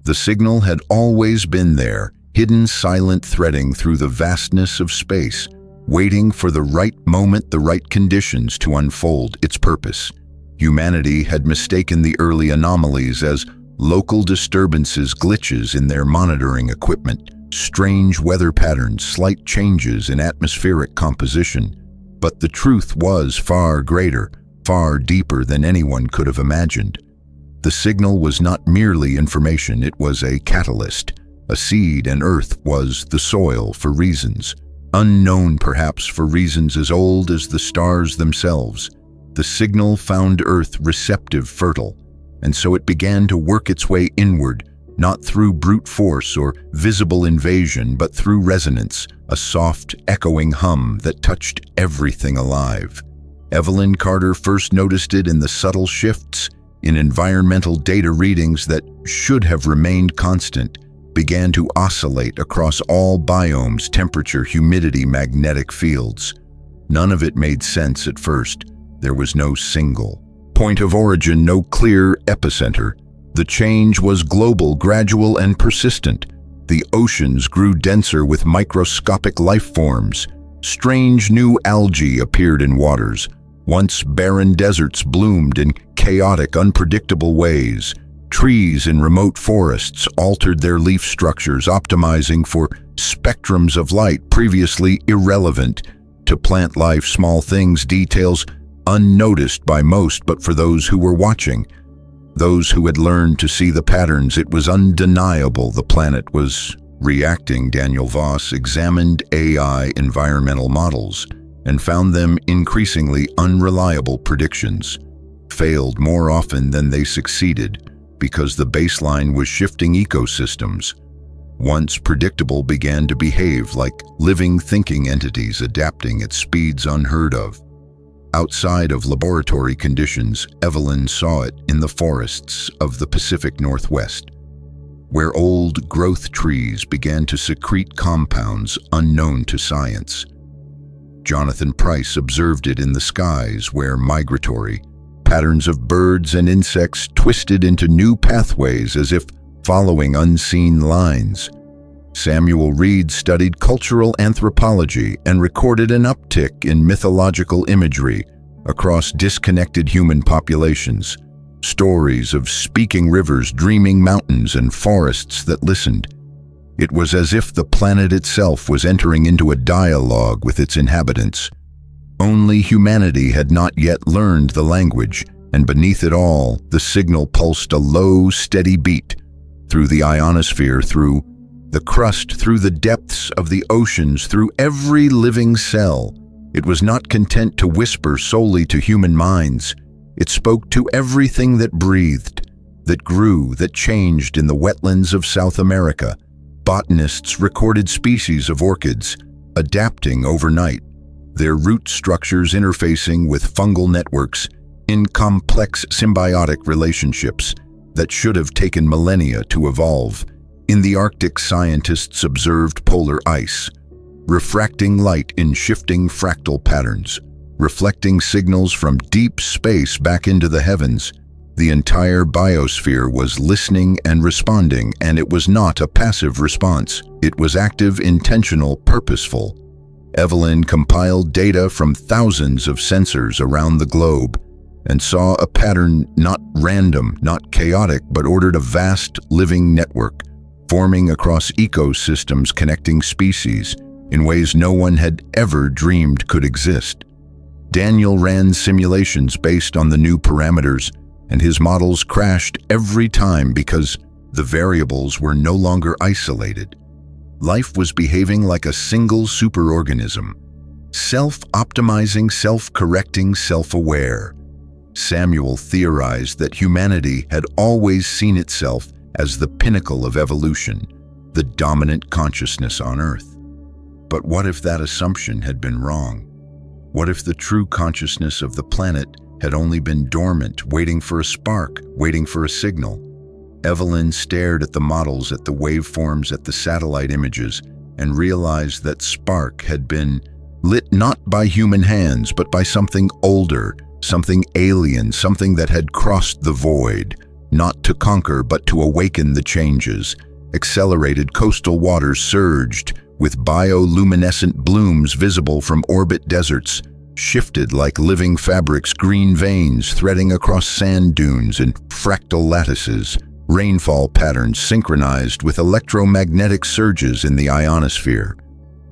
The signal had always been there, hidden silent threading through the vastness of space, waiting for the right moment, the right conditions to unfold its purpose. Humanity had mistaken the early anomalies as local disturbances, glitches in their monitoring equipment, strange weather patterns, slight changes in atmospheric composition. But the truth was far greater, far deeper than anyone could have imagined. The signal was not merely information, it was a catalyst, a seed, and Earth was the soil for reasons, unknown perhaps for reasons as old as the stars themselves. The signal found Earth receptive, fertile, and so it began to work its way inward, not through brute force or visible invasion, but through resonance, a soft, echoing hum that touched everything alive. Evelyn Carter first noticed it in the subtle shifts in environmental data readings that should have remained constant, began to oscillate across all biomes, temperature, humidity, magnetic fields. None of it made sense at first. There was no single point of origin, no clear epicenter. The change was global, gradual, and persistent. The oceans grew denser with microscopic life forms. Strange new algae appeared in waters. Once barren deserts bloomed in chaotic, unpredictable ways. Trees in remote forests altered their leaf structures, optimizing for spectrums of light previously irrelevant to plant life. Small things, details unnoticed by most, but for those who were watching, those who had learned to see the patterns, it was undeniable the planet was reacting. Daniel Voss examined AI environmental models and found them increasingly unreliable. Predictions failed more often than they succeeded because the baseline was shifting. Ecosystems, once predictable, began to behave like living, thinking entities, adapting at speeds unheard of. Outside of laboratory conditions, Evelyn saw it in the forests of the Pacific Northwest, where old growth trees began to secrete compounds unknown to science. Jonathan Price observed it in the skies, where migratory patterns of birds and insects twisted into new pathways as if following unseen lines. Samuel Reed studied cultural anthropology and recorded an uptick in mythological imagery across disconnected human populations. Stories of speaking rivers, dreaming mountains, and forests that listened. It was as if the planet itself was entering into a dialogue with its inhabitants. Only humanity had not yet learned the language, and beneath it all, the signal pulsed a low, steady beat through the ionosphere, through the crust, through the depths of the oceans, through every living cell. It was not content to whisper solely to human minds. It spoke to everything that breathed, that grew, that changed in the wetlands of South America. Botanists recorded species of orchids adapting overnight, their root structures interfacing with fungal networks in complex symbiotic relationships that should have taken millennia to evolve. In the Arctic, scientists observed polar ice, refracting light in shifting fractal patterns, reflecting signals from deep space back into the heavens. The entire biosphere was listening and responding, and it was not a passive response. It was active, intentional, purposeful. Evelyn compiled data from thousands of sensors around the globe and saw a pattern, not random, not chaotic, but ordered, a vast living network forming across ecosystems, connecting species in ways no one had ever dreamed could exist. Daniel ran simulations based on the new parameters, and his models crashed every time because the variables were no longer isolated. Life was behaving like a single superorganism, self-optimizing, self-correcting, self-aware. Samuel theorized that humanity had always seen itself as the pinnacle of evolution, the dominant consciousness on Earth. But what if that assumption had been wrong? What if the true consciousness of the planet had only been dormant, waiting for a spark, waiting for a signal? Evelyn stared at the models, at the waveforms, at the satellite images, and realized that spark had been lit not by human hands, but by something older, something alien, something that had crossed the void. not to conquer but to awaken the changes. Accelerated coastal waters surged, with bioluminescent blooms visible from orbit deserts, shifted like living fabrics, green veins threading across sand dunes and fractal lattices, rainfall patterns synchronized with electromagnetic surges in the ionosphere.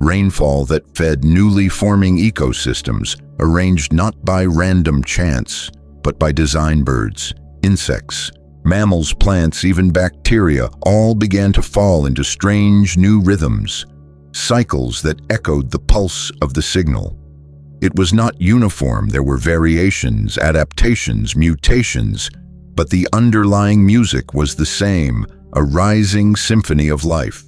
Rainfall that fed newly forming ecosystems, arranged not by random chance, but by design. Birds, insects, mammals, plants, even bacteria all began to fall into strange new rhythms, cycles that echoed the pulse of the signal. It was not uniform. There were variations, adaptations, mutations, but the underlying music was the same, a rising symphony of life.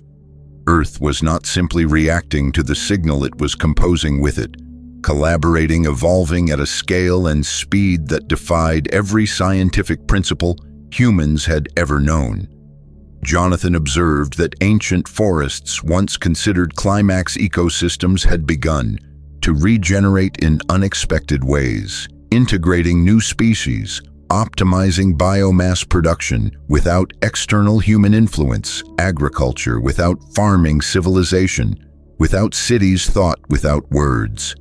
Earth was not simply reacting to the signal, it was composing with it, collaborating, evolving at a scale and speed that defied every scientific principle humans had ever known. Jonathan observed that ancient forests, once considered climax ecosystems, had begun to regenerate in unexpected ways, integrating new species, optimizing biomass production without external human influence, agriculture without farming civilization, without cities thought without words.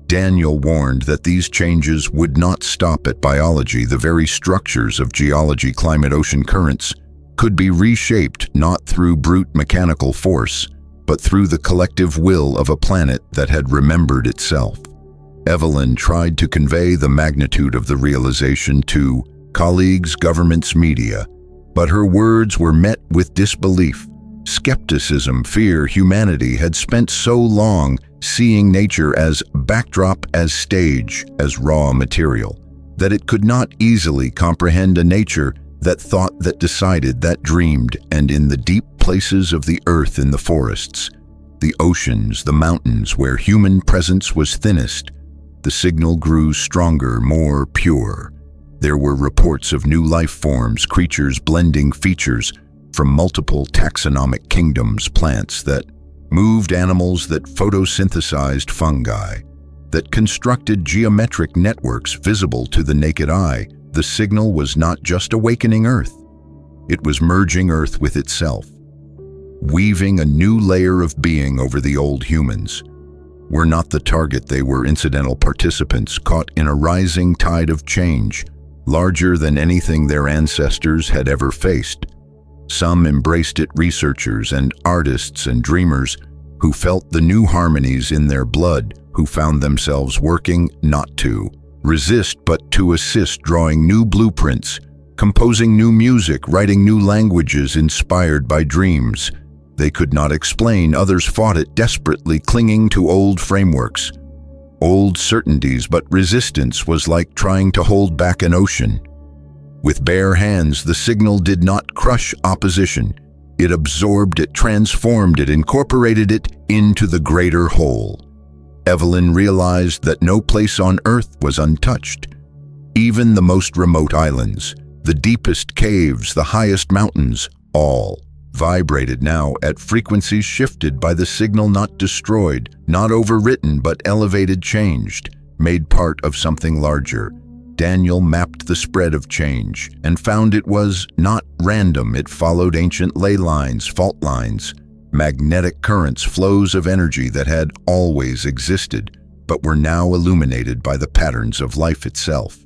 Daniel warned that these changes would not stop at biology. The very structures of geology, climate, ocean currents could be reshaped not through brute mechanical force, but through the collective will of a planet that had remembered itself. Evelyn tried to convey the magnitude of the realization to colleagues, governments, media, but her words were met with disbelief, skepticism, fear. Humanity had spent so long seeing nature as backdrop, as stage, as raw material, that it could not easily comprehend a nature that thought, that decided, that dreamed. And in the deep places of the earth, in the forests, the oceans, the mountains, where human presence was thinnest, the signal grew stronger, more pure. There were reports of new life forms, creatures blending features from multiple taxonomic kingdoms, plants that moved, animals that photosynthesized, fungi that constructed geometric networks visible to the naked eye. The signal was not just awakening Earth, it was merging Earth with itself, weaving a new layer of being over the old. Humans were not the target, they were incidental participants caught in a rising tide of change, larger than anything their ancestors had ever faced. Some embraced it, researchers and artists and dreamers who felt the new harmonies in their blood, who found themselves working not to resist but to assist, drawing new blueprints, composing new music, writing new languages inspired by dreams they could not explain. Others fought it desperately, clinging to old frameworks, old certainties, but resistance was like trying to hold back an ocean. With bare hands, the signal did not crush opposition. It absorbed it, transformed it, incorporated it into the greater whole. Evelyn realized that no place on Earth was untouched. Even the most remote islands, the deepest caves, the highest mountains, all vibrated now at frequencies shifted by the signal, not destroyed, not overwritten, but elevated, changed, made part of something larger. Daniel mapped the spread of change and found it was not random. It followed ancient ley lines, fault lines, magnetic currents, flows of energy that had always existed, but were now illuminated by the patterns of life itself.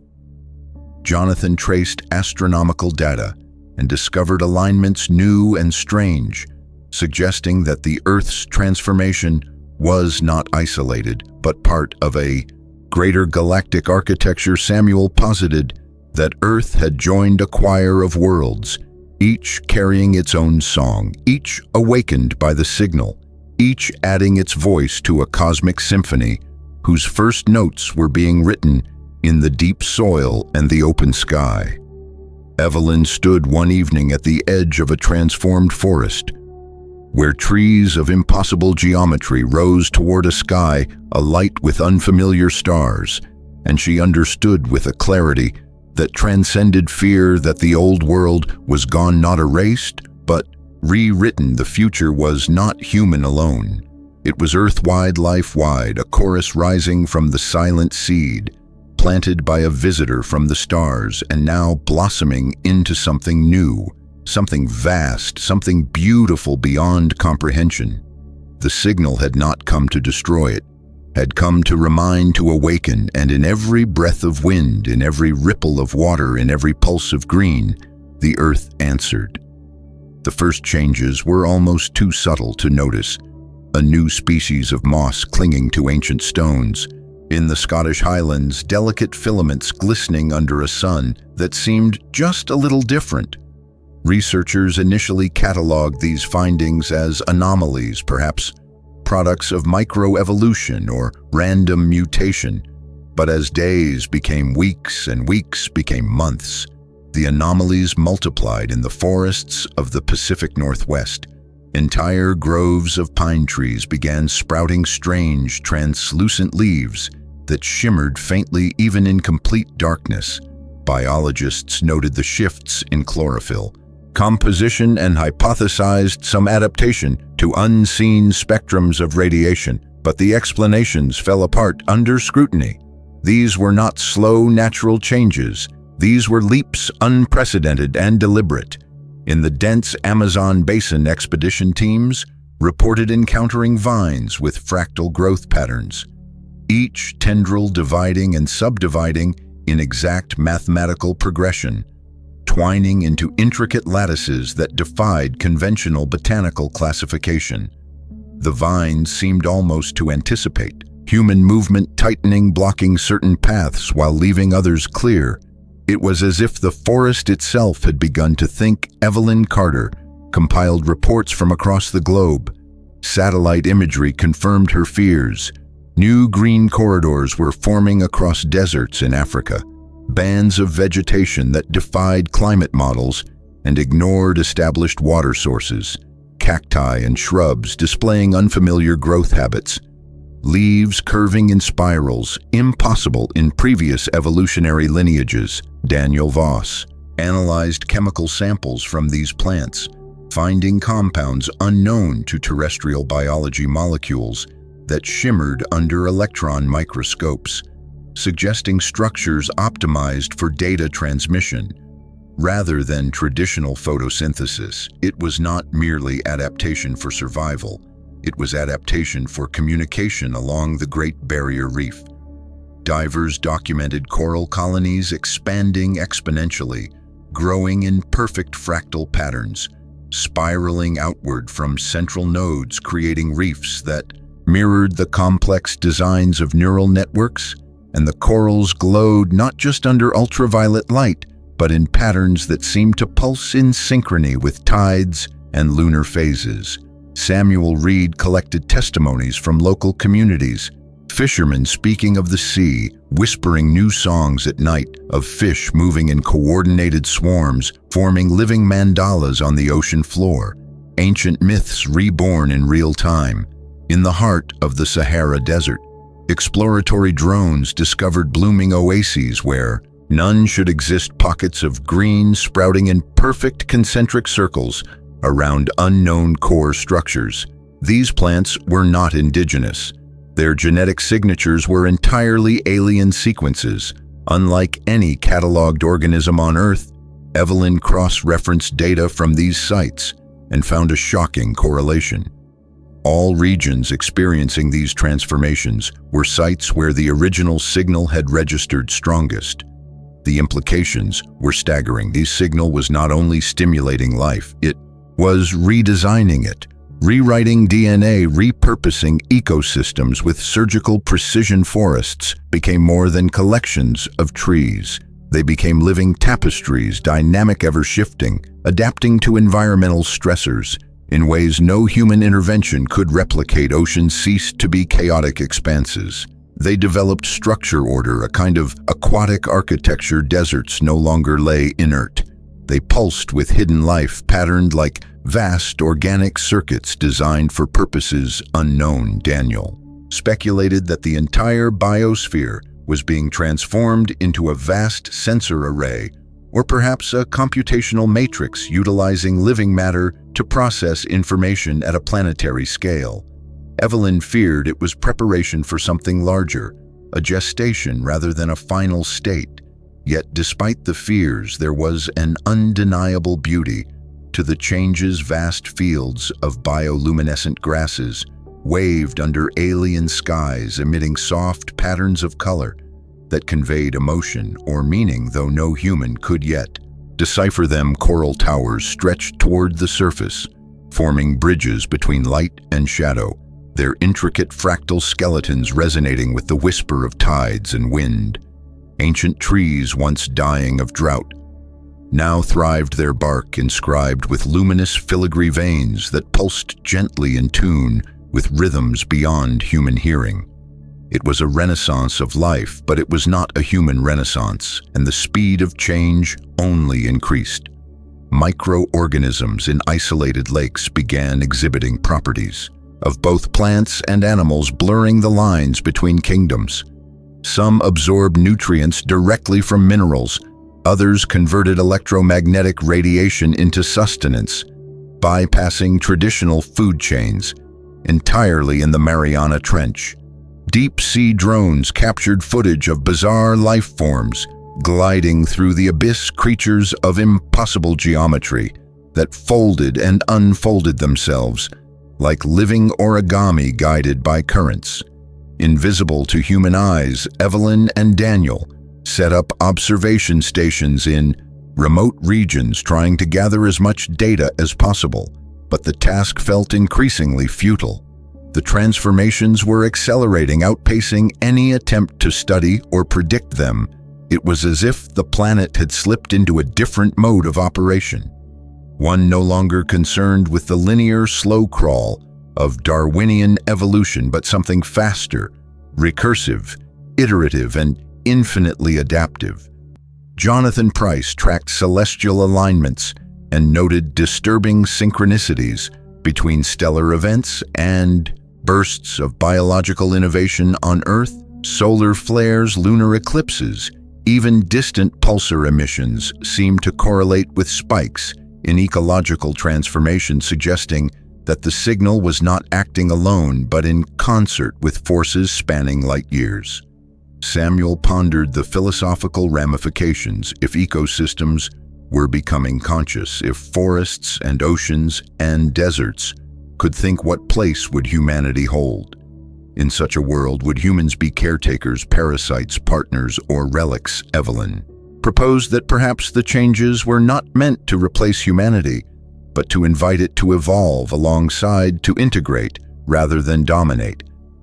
Jonathan traced astronomical data and discovered alignments new and strange, suggesting that the Earth's transformation was not isolated, but part of a greater galactic architecture. Samuel posited that Earth had joined a choir of worlds, each carrying its own song, each awakened by the signal, each adding its voice to a cosmic symphony whose first notes were being written in the deep soil and the open sky. Evelyn stood one evening at the edge of a transformed forest, where trees of impossible geometry rose toward a sky alight with unfamiliar stars, and she understood with a clarity that transcended fear that the old world was gone, not erased, but rewritten. The future was not human alone. It was earth-wide, life-wide, a chorus rising from the silent seed, planted by a visitor from the stars and now blossoming into something new, something vast, something beautiful beyond comprehension. The signal had not come to destroy it, had come to remind, to awaken, and in every breath of wind, in every ripple of water, in every pulse of green, the earth answered. The first changes were almost too subtle to notice. A new species of moss clinging to ancient stones. In the Scottish Highlands, delicate filaments glistening under a sun that seemed just a little different. Researchers initially cataloged these findings as anomalies, perhaps products of microevolution or random mutation. But as days became weeks and weeks became months, the anomalies multiplied in the forests of the Pacific Northwest. Entire groves of pine trees began sprouting strange, translucent leaves that shimmered faintly even in complete darkness. Biologists noted the shifts in chlorophyll composition and hypothesized some adaptation to unseen spectrums of radiation, but the explanations fell apart under scrutiny. These were not slow natural changes. These were leaps unprecedented and deliberate. In the dense Amazon basin, expedition teams reported encountering vines with fractal growth patterns, each tendril dividing and subdividing in exact mathematical progression, twining into intricate lattices that defied conventional botanical classification. The vines seemed almost to anticipate human movement, tightening, blocking certain paths while leaving others clear. It was as if the forest itself had begun to think. Evelyn Carter compiled reports from across the globe. Satellite imagery confirmed her fears. New green corridors were forming across deserts in Africa, bands of vegetation that defied climate models and ignored established water sources, cacti and shrubs displaying unfamiliar growth habits, leaves curving in spirals impossible in previous evolutionary lineages. Daniel Voss analyzed chemical samples from these plants, finding compounds unknown to terrestrial biology, molecules that shimmered under electron microscopes, suggesting structures optimized for data transmission. Rather than traditional photosynthesis, it was not merely adaptation for survival. It was adaptation for communication along the Great Barrier Reef. Divers documented coral colonies expanding exponentially, growing in perfect fractal patterns, spiraling outward from central nodes, creating reefs that mirrored the complex designs of neural networks. And the corals glowed not just under ultraviolet light, but in patterns that seemed to pulse in synchrony with tides and lunar phases. Samuel Reed collected testimonies from local communities, fishermen speaking of the sea, whispering new songs at night, of fish moving in coordinated swarms, forming living mandalas on the ocean floor, ancient myths reborn in real time. In the heart of the Sahara Desert, exploratory drones discovered blooming oases where none should exist, pockets of green sprouting in perfect concentric circles around unknown core structures. These plants were not indigenous. Their genetic signatures were entirely alien sequences. Unlike any cataloged organism on Earth, Evelyn cross-referenced data from these sites and found a shocking correlation. All regions experiencing these transformations were sites where the original signal had registered strongest. The implications were staggering. This signal was not only stimulating life, it was redesigning it, rewriting DNA, repurposing ecosystems with surgical precision. Forests became more than collections of trees. They became living tapestries, dynamic, ever-shifting, adapting to environmental stressors in ways no human intervention could replicate. Oceans ceased to be chaotic expanses. They developed structure, order, a kind of aquatic architecture. Deserts no longer lay inert. They pulsed with hidden life, patterned like vast organic circuits designed for purposes unknown. Daniel speculated that the entire biosphere was being transformed into a vast sensor array, or perhaps a computational matrix utilizing living matter to process information at a planetary scale. Evelyn feared it was preparation for something larger, a gestation rather than a final state. Yet despite the fears, there was an undeniable beauty to the changes. Vast fields of bioluminescent grasses waved under alien skies, emitting soft patterns of color that conveyed emotion or meaning, though no human could yet decipher them. Coral towers stretched toward the surface, forming bridges between light and shadow, their intricate fractal skeletons resonating with the whisper of tides and wind. Ancient trees, once dying of drought, now thrived, their bark inscribed with luminous filigree veins that pulsed gently in tune with rhythms beyond human hearing. It was a renaissance of life, but it was not a human renaissance, and the speed of change only increased. Microorganisms in isolated lakes began exhibiting properties of both plants and animals, blurring the lines between kingdoms. Some absorbed nutrients directly from minerals, others converted electromagnetic radiation into sustenance, bypassing traditional food chains. Entirely in the Mariana Trench, deep-sea drones captured footage of bizarre life forms gliding through the abyss, creatures of impossible geometry that folded and unfolded themselves like living origami guided by currents. Invisible to human eyes, Evelyn and Daniel set up observation stations in remote regions, trying to gather as much data as possible. But the task felt increasingly futile. The transformations were accelerating, outpacing any attempt to study or predict them. It was as if the planet had slipped into a different mode of operation, one no longer concerned with the linear slow crawl of Darwinian evolution, but something faster, recursive, iterative, and infinitely adaptive. Jonathan Pryce tracked celestial alignments and noted disturbing synchronicities between stellar events and bursts of biological innovation on Earth. Solar flares, lunar eclipses, even distant pulsar emissions seemed to correlate with spikes in ecological transformation, suggesting that the signal was not acting alone but in concert with forces spanning light years. Samuel pondered the philosophical ramifications. If ecosystems were becoming conscious, if forests and oceans and deserts could think, what place would humanity hold? In such a world, would humans be caretakers, parasites, partners, or relics? Evelyn proposed that perhaps the changes were not meant to replace humanity, but to invite it to evolve alongside, to integrate rather than dominate.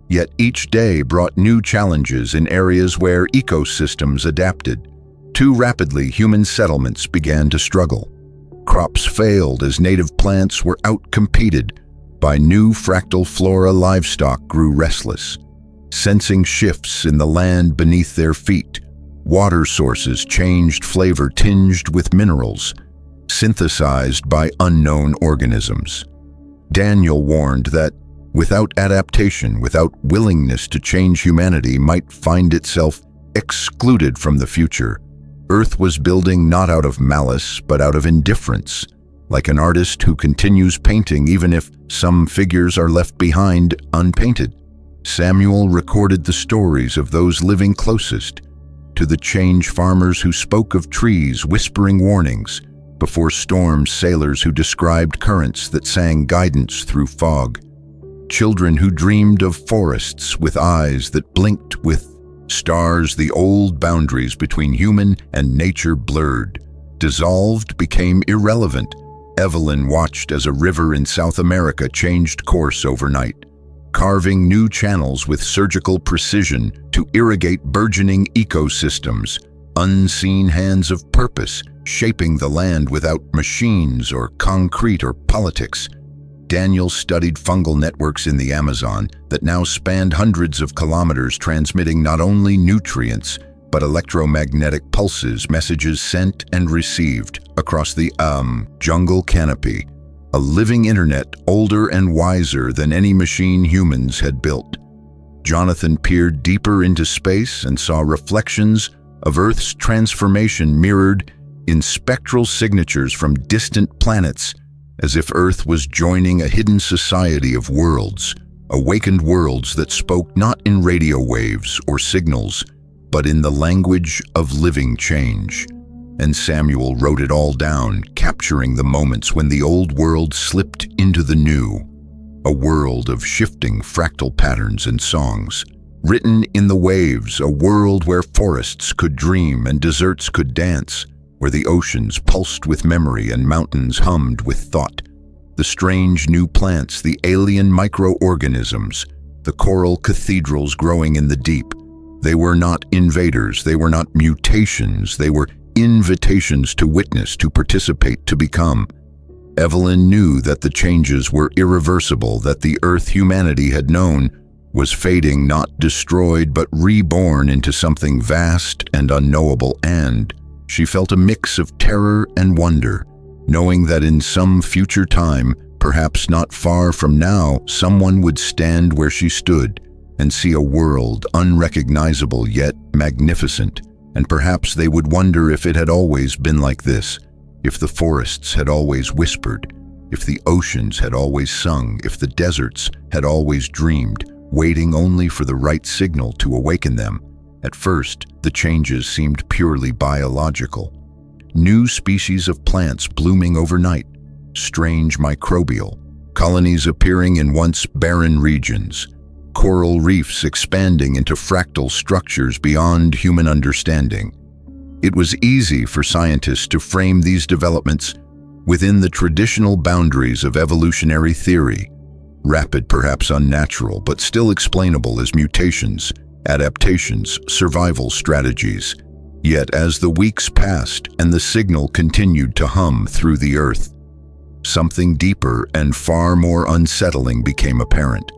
Yet each day brought new challenges in areas where ecosystems adapted. Too rapidly, human settlements began to struggle. Crops failed as native plants were outcompeted by new fractal flora. Livestock grew restless, sensing shifts in the land beneath their feet. Water sources changed flavor, tinged with minerals synthesized by unknown organisms. Daniel warned that without adaptation, without willingness to change, humanity might find itself excluded from the future. Earth was building not out of malice, but out of indifference, like an artist who continues painting even if some figures are left behind unpainted. Samuel recorded the stories of those living closest to the change, farmers who spoke of trees whispering warnings before storms, sailors who described currents that sang guidance through fog, children who dreamed of forests with eyes that blinked with stars. The old boundaries between human and nature blurred, dissolved, became irrelevant. Evelyn watched as a river in South America changed course overnight, carving new channels with surgical precision to irrigate burgeoning ecosystems. Unseen hands of purpose shaping the land without machines or concrete or politics. Daniel studied fungal networks in the Amazon that now spanned hundreds of kilometers, transmitting not only nutrients but electromagnetic pulses, messages sent and received across the jungle canopy. A living internet, older and wiser than any machine humans had built. Jonathan peered deeper into space and saw reflections of Earth's transformation mirrored in spectral signatures from distant planets, as if Earth was joining a hidden society of worlds, awakened worlds that spoke not in radio waves or signals, but in the language of living change. And Samuel wrote it all down, capturing the moments when the old world slipped into the new, a world of shifting fractal patterns and songs. Written in the waves, a world where forests could dream and deserts could dance, where the oceans pulsed with memory and mountains hummed with thought. The strange new plants, the alien microorganisms, the coral cathedrals growing in the deep. They were not invaders, they were not mutations, they were invitations to witness, to participate, to become. Evelyn knew that the changes were irreversible, that the Earth humanity had known was fading, not destroyed, but reborn into something vast and unknowable, and she felt a mix of terror and wonder, knowing that in some future time, perhaps not far from now, someone would stand where she stood and see a world unrecognizable yet magnificent, and perhaps they would wonder if it had always been like this, if the forests had always whispered, if the oceans had always sung, if the deserts had always dreamed, waiting only for the right signal to awaken them. At first, the changes seemed purely biological. New species of plants blooming overnight, strange microbial, colonies appearing in once barren regions, coral reefs expanding into fractal structures beyond human understanding. It was easy for scientists to frame these developments within the traditional boundaries of evolutionary theory, rapid, perhaps unnatural, but still explainable as mutations, adaptations, survival strategies. Yet as the weeks passed and the signal continued to hum through the Earth, something deeper and far more unsettling became apparent.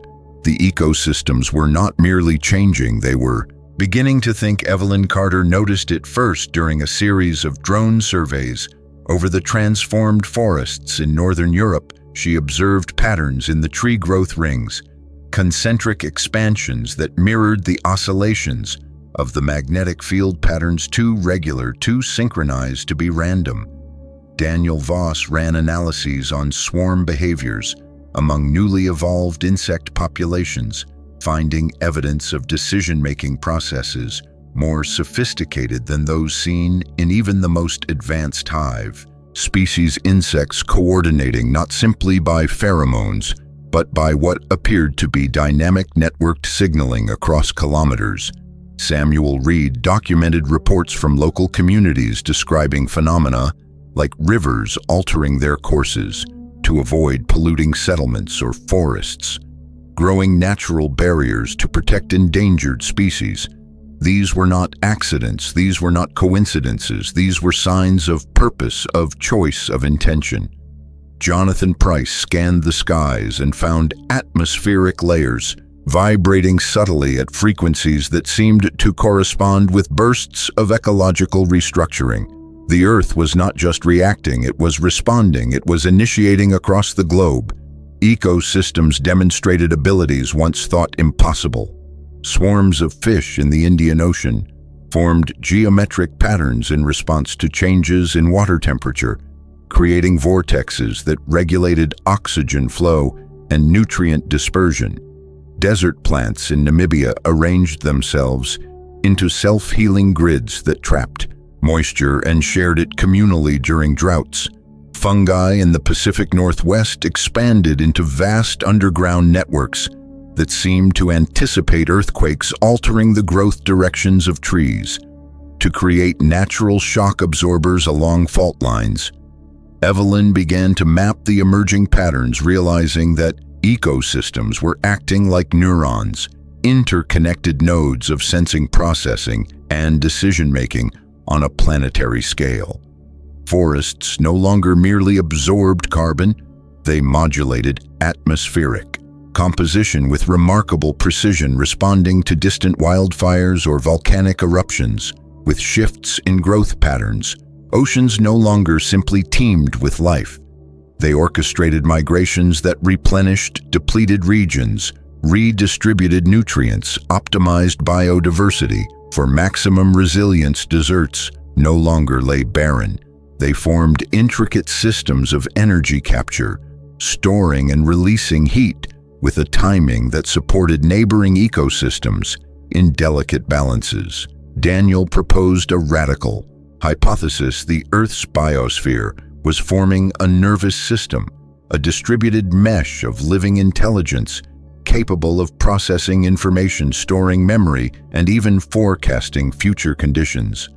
The ecosystems were not merely changing, they were beginning to think. Evelyn Carter noticed it first during a series of drone surveys over the transformed forests in northern Europe. She observed patterns in the tree growth rings, concentric expansions that mirrored the oscillations of the magnetic field patterns, too regular, too synchronized to be random. Daniel Voss ran analyses on swarm behaviors among newly evolved insect populations, finding evidence of decision-making processes more sophisticated than those seen in even the most advanced hive. Species insects coordinating not simply by pheromones, but by what appeared to be dynamic networked signaling across kilometers. Samuel Reed documented reports from local communities describing phenomena like rivers altering their courses to avoid polluting settlements or forests, growing natural barriers to protect endangered species. These were not accidents, these were not coincidences, these were signs of purpose, of choice, of intention. Jonathan Price scanned the skies and found atmospheric layers vibrating subtly at frequencies that seemed to correspond with bursts of ecological restructuring. The Earth was not just reacting, it was responding, it was initiating across the globe. Ecosystems demonstrated abilities once thought impossible. Swarms of fish in the Indian Ocean formed geometric patterns in response to changes in water temperature, creating vortexes that regulated oxygen flow and nutrient dispersion. Desert plants in Namibia arranged themselves into self-healing grids that trapped moisture and shared it communally during droughts. Fungi in the Pacific Northwest expanded into vast underground networks that seemed to anticipate earthquakes, altering the growth directions of trees to create natural shock absorbers along fault lines. Evelyn began to map the emerging patterns, realizing that ecosystems were acting like neurons, interconnected nodes of sensing, processing, and decision-making on a planetary scale. Forests no longer merely absorbed carbon, they modulated atmospheric composition with remarkable precision, responding to distant wildfires or volcanic eruptions. With shifts in growth patterns, oceans no longer simply teemed with life. They orchestrated migrations that replenished depleted regions, redistributed nutrients, optimized biodiversity. For maximum resilience, deserts no longer lay barren. They formed intricate systems of energy capture, storing and releasing heat, with a timing that supported neighboring ecosystems in delicate balances. Daniel proposed a radical hypothesis: the Earth's biosphere was forming a nervous system, a distributed mesh of living intelligence capable of processing information, storing memory, and even forecasting future conditions.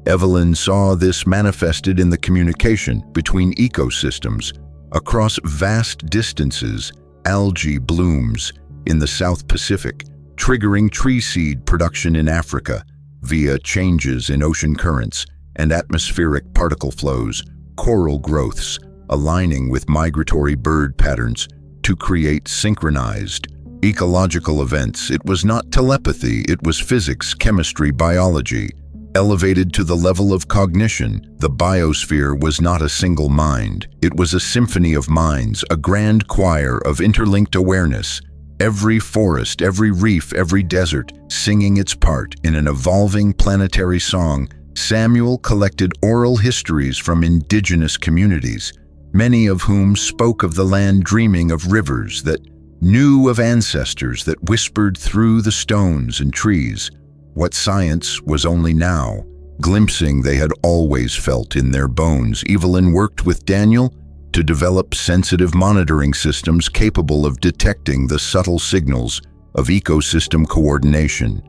Evelyn saw this manifested in the communication between ecosystems. Across vast distances, algae blooms in the South Pacific, triggering tree seed production in Africa via changes in ocean currents and atmospheric particle flows, coral growths aligning with migratory bird patterns to create synchronized ecological events. It was not telepathy, it was physics, chemistry, biology. Elevated to the level of cognition, the biosphere was not a single mind. It was a symphony of minds, a grand choir of interlinked awareness. Every forest, every reef, every desert, singing its part in an evolving planetary song. Samuel collected oral histories from indigenous communities, many of whom spoke of the land, dreaming of rivers that knew of ancestors that whispered through the stones and trees. What science was only now glimpsing they had always felt in their bones. Evelyn worked with Daniel to develop sensitive monitoring systems capable of detecting the subtle signals of ecosystem coordination.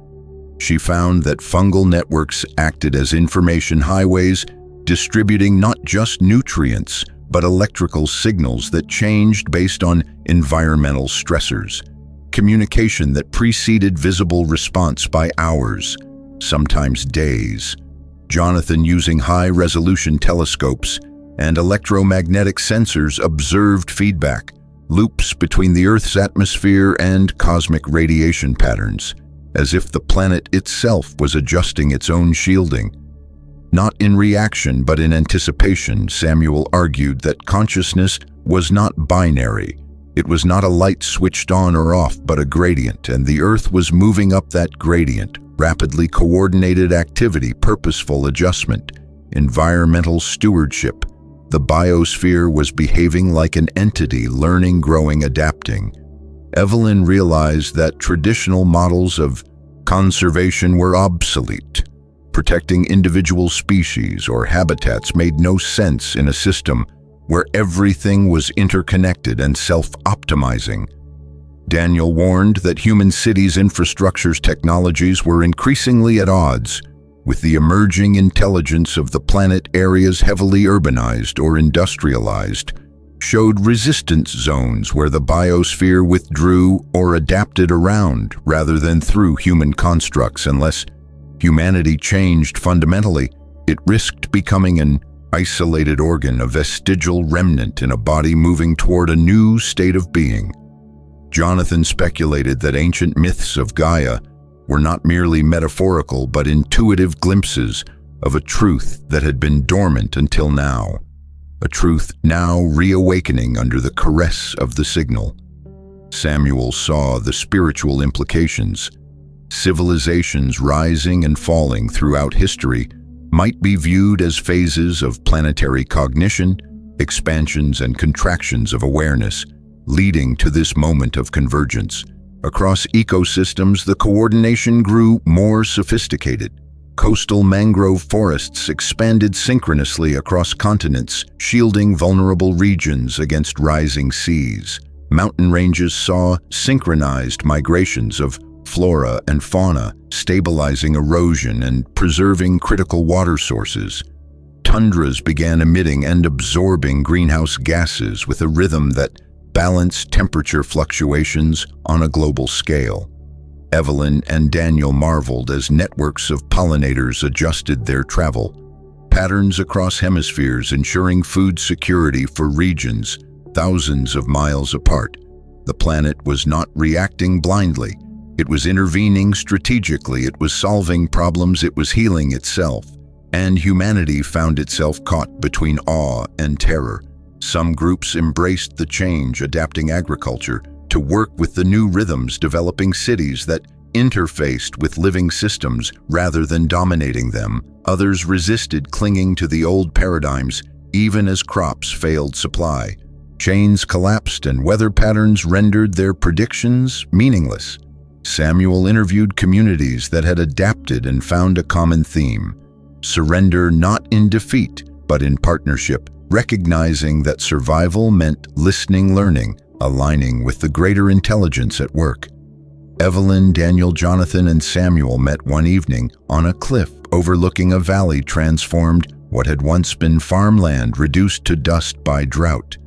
She found that fungal networks acted as information highways, distributing not just nutrients, but electrical signals that changed based on environmental stressors. Communication that preceded visible response by hours, sometimes days. Jonathan, using high-resolution telescopes and electromagnetic sensors, observed feedback loops between the Earth's atmosphere and cosmic radiation patterns, as if the planet itself was adjusting its own shielding. Not in reaction, but in anticipation, Samuel argued that consciousness was not binary. It was not a light switched on or off, but a gradient, and the Earth was moving up that gradient. Rapidly coordinated activity, purposeful adjustment, environmental stewardship. The biosphere was behaving like an entity, learning, growing, adapting. Evelyn realized that traditional models of conservation were obsolete. Protecting individual species or habitats made no sense in a system where everything was interconnected and self-optimizing. Daniel warned that human cities' infrastructures technologies were increasingly at odds with the emerging intelligence of the planet. Areas heavily urbanized or industrialized showed resistance zones where the biosphere withdrew or adapted around rather than through human constructs. Unless humanity changed fundamentally, it risked becoming an isolated organ, a vestigial remnant in a body moving toward a new state of being. Jonathan speculated that ancient myths of Gaia were not merely metaphorical but intuitive glimpses of a truth that had been dormant until now, a truth now reawakening under the caress of the signal. Samuel saw the spiritual implications. Civilizations rising and falling throughout history might be viewed as phases of planetary cognition, expansions and contractions of awareness, leading to this moment of convergence. Across ecosystems, the coordination grew more sophisticated. Coastal mangrove forests expanded synchronously across continents, shielding vulnerable regions against rising seas. Mountain ranges saw synchronized migrations of flora and fauna, stabilizing erosion and preserving critical water sources. Tundras began emitting and absorbing greenhouse gases with a rhythm that balanced temperature fluctuations on a global scale. Evelyn and Daniel marveled as networks of pollinators adjusted their travel patterns across hemispheres, ensuring food security for regions thousands of miles apart. The planet was not reacting blindly. It was intervening strategically. It was solving problems. It was healing itself. And humanity found itself caught between awe and terror. Some groups embraced the change, adapting agriculture to work with the new rhythms, developing cities that interfaced with living systems rather than dominating them. Others resisted, clinging to the old paradigms, even as crops failed supply. Chains collapsed and weather patterns rendered their predictions meaningless. Samuel interviewed communities that had adapted and found a common theme: surrender not in defeat, but in partnership, recognizing that survival meant listening, learning, aligning with the greater intelligence at work. Evelyn, Daniel, Jonathan, and Samuel met one evening on a cliff overlooking a valley transformed. What had once been farmland reduced to dust by drought,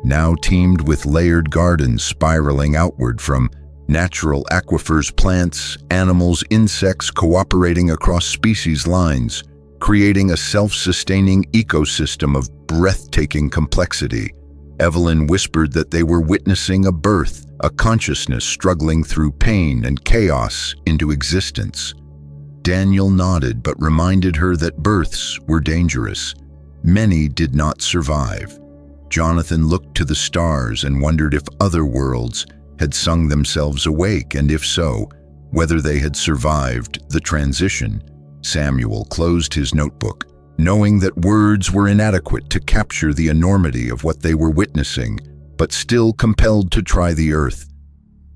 now teemed with layered gardens spiraling outward from natural aquifers, plants, animals, insects cooperating across species lines, creating a self-sustaining ecosystem of breathtaking complexity. Evelyn whispered that they were witnessing a birth, a consciousness struggling through pain and chaos into existence. Daniel nodded but reminded her that births were dangerous. Many did not survive. Jonathan looked to the stars and wondered if other worlds had sung themselves awake, and if so, whether they had survived the transition. Samuel closed his notebook, knowing that words were inadequate to capture the enormity of what they were witnessing, but still compelled to try. The earth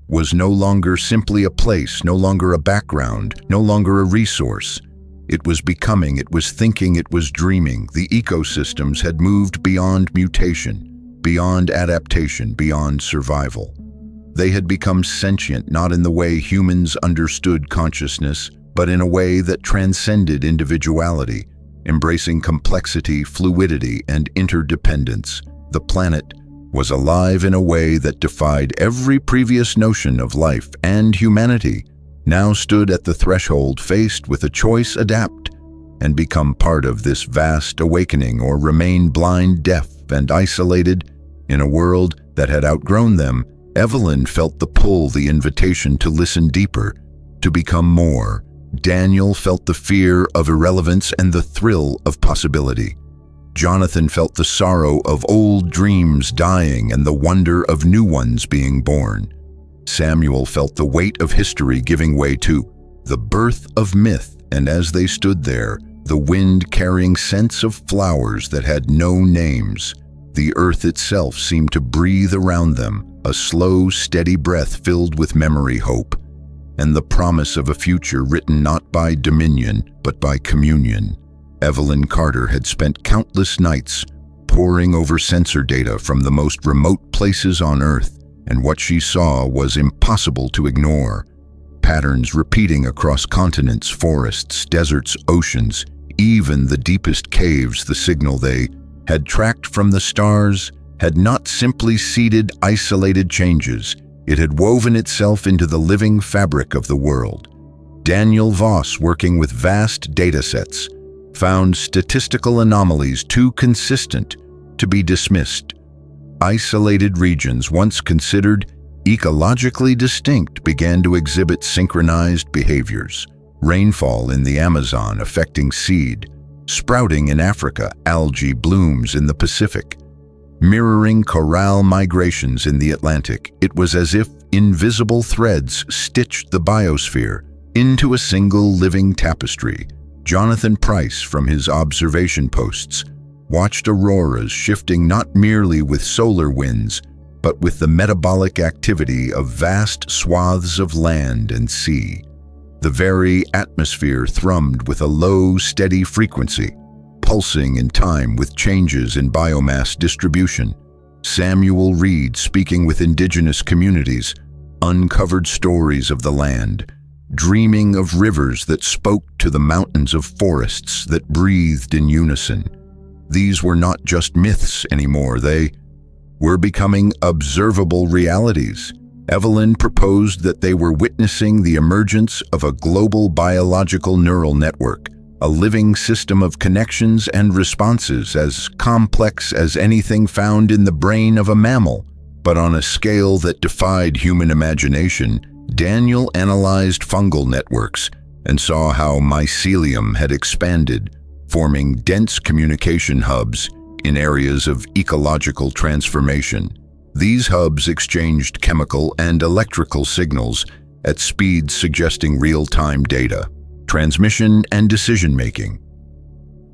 was no longer simply a place, no longer a background, no longer a resource. It was becoming, it was thinking, it was dreaming. The ecosystems had moved beyond mutation, beyond adaptation, beyond survival. They had become sentient, not in the way humans understood consciousness, but in a way that transcended individuality, embracing complexity, fluidity, and interdependence. The planet was alive in a way that defied every previous notion of life, and humanity now stood at the threshold, faced with a choice: adapt and become part of this vast awakening, or remain blind, deaf, and isolated in a world that had outgrown them. Evelyn felt the pull, the invitation to listen deeper, to become more. Daniel felt the fear of irrelevance and the thrill of possibility. Jonathan felt the sorrow of old dreams dying and the wonder of new ones being born. Samuel felt the weight of history giving way to the birth of myth, and as they stood there, the wind carrying scents of flowers that had no names, the earth itself seemed to breathe around them, a slow, steady breath filled with memory, hope, and the promise of a future written not by dominion, but by communion. Evelyn Carter had spent countless nights poring over sensor data from the most remote places on Earth, and what she saw was impossible to ignore. Patterns repeating across continents, forests, deserts, oceans, even the deepest caves. The signal they had tracked from the stars had not simply seeded isolated changes, it had woven itself into the living fabric of the world. Daniel Voss, working with vast datasets, found statistical anomalies too consistent to be dismissed. Isolated regions once considered ecologically distinct began to exhibit synchronized behaviors. Rainfall in the Amazon affecting seed, sprouting in Africa, algae blooms in the Pacific, mirroring coral migrations in the Atlantic. It was as if invisible threads stitched the biosphere into a single living tapestry. Jonathan Price, from his observation posts, watched auroras shifting not merely with solar winds, but with the metabolic activity of vast swaths of land and sea. The very atmosphere thrummed with a low, steady frequency, pulsing in time with changes in biomass distribution. Samuel Reed, speaking with indigenous communities, uncovered stories of the land, dreaming of rivers that spoke to the mountains, of forests that breathed in unison. These were not just myths anymore, they were becoming observable realities. Evelyn proposed that they were witnessing the emergence of a global biological neural network, a living system of connections and responses as complex as anything found in the brain of a mammal, but on a scale that defied human imagination. Daniel analyzed fungal networks and saw how mycelium had expanded, forming dense communication hubs in areas of ecological transformation. These hubs exchanged chemical and electrical signals at speeds suggesting real-time data, transmission, and decision-making.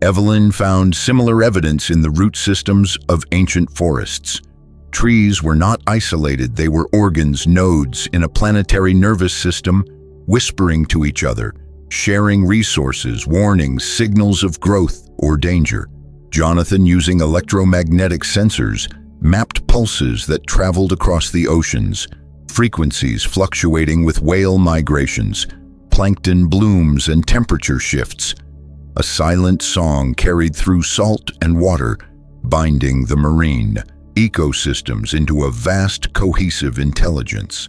Evelyn found similar evidence in the root systems of ancient forests, Trees were not isolated, they were organs, nodes in a planetary nervous system, whispering to each other, sharing resources, warnings, signals of growth or danger. Jonathan, using electromagnetic sensors, mapped pulses that traveled across the oceans, frequencies fluctuating with whale migrations, plankton blooms and temperature shifts. A silent song carried through salt and water, binding the marine ecosystems into a vast, cohesive intelligence.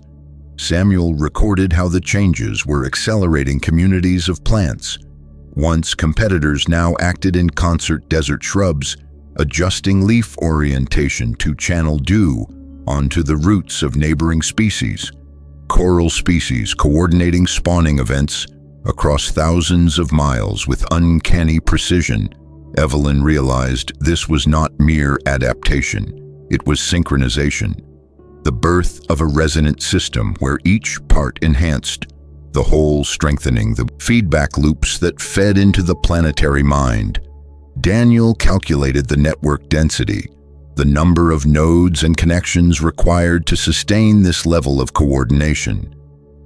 Samuel recorded how the changes were accelerating communities of plants. Once competitors now acted in concert, desert shrubs, adjusting leaf orientation to channel dew onto the roots of neighboring species. Coral species coordinating spawning events across thousands of miles with uncanny precision. Evelyn realized this was not mere adaptation, it was synchronization. The birth of a resonant system where each part enhanced the whole, strengthening the feedback loops that fed into the planetary mind. Daniel calculated the network density, the number of nodes and connections required to sustain this level of coordination.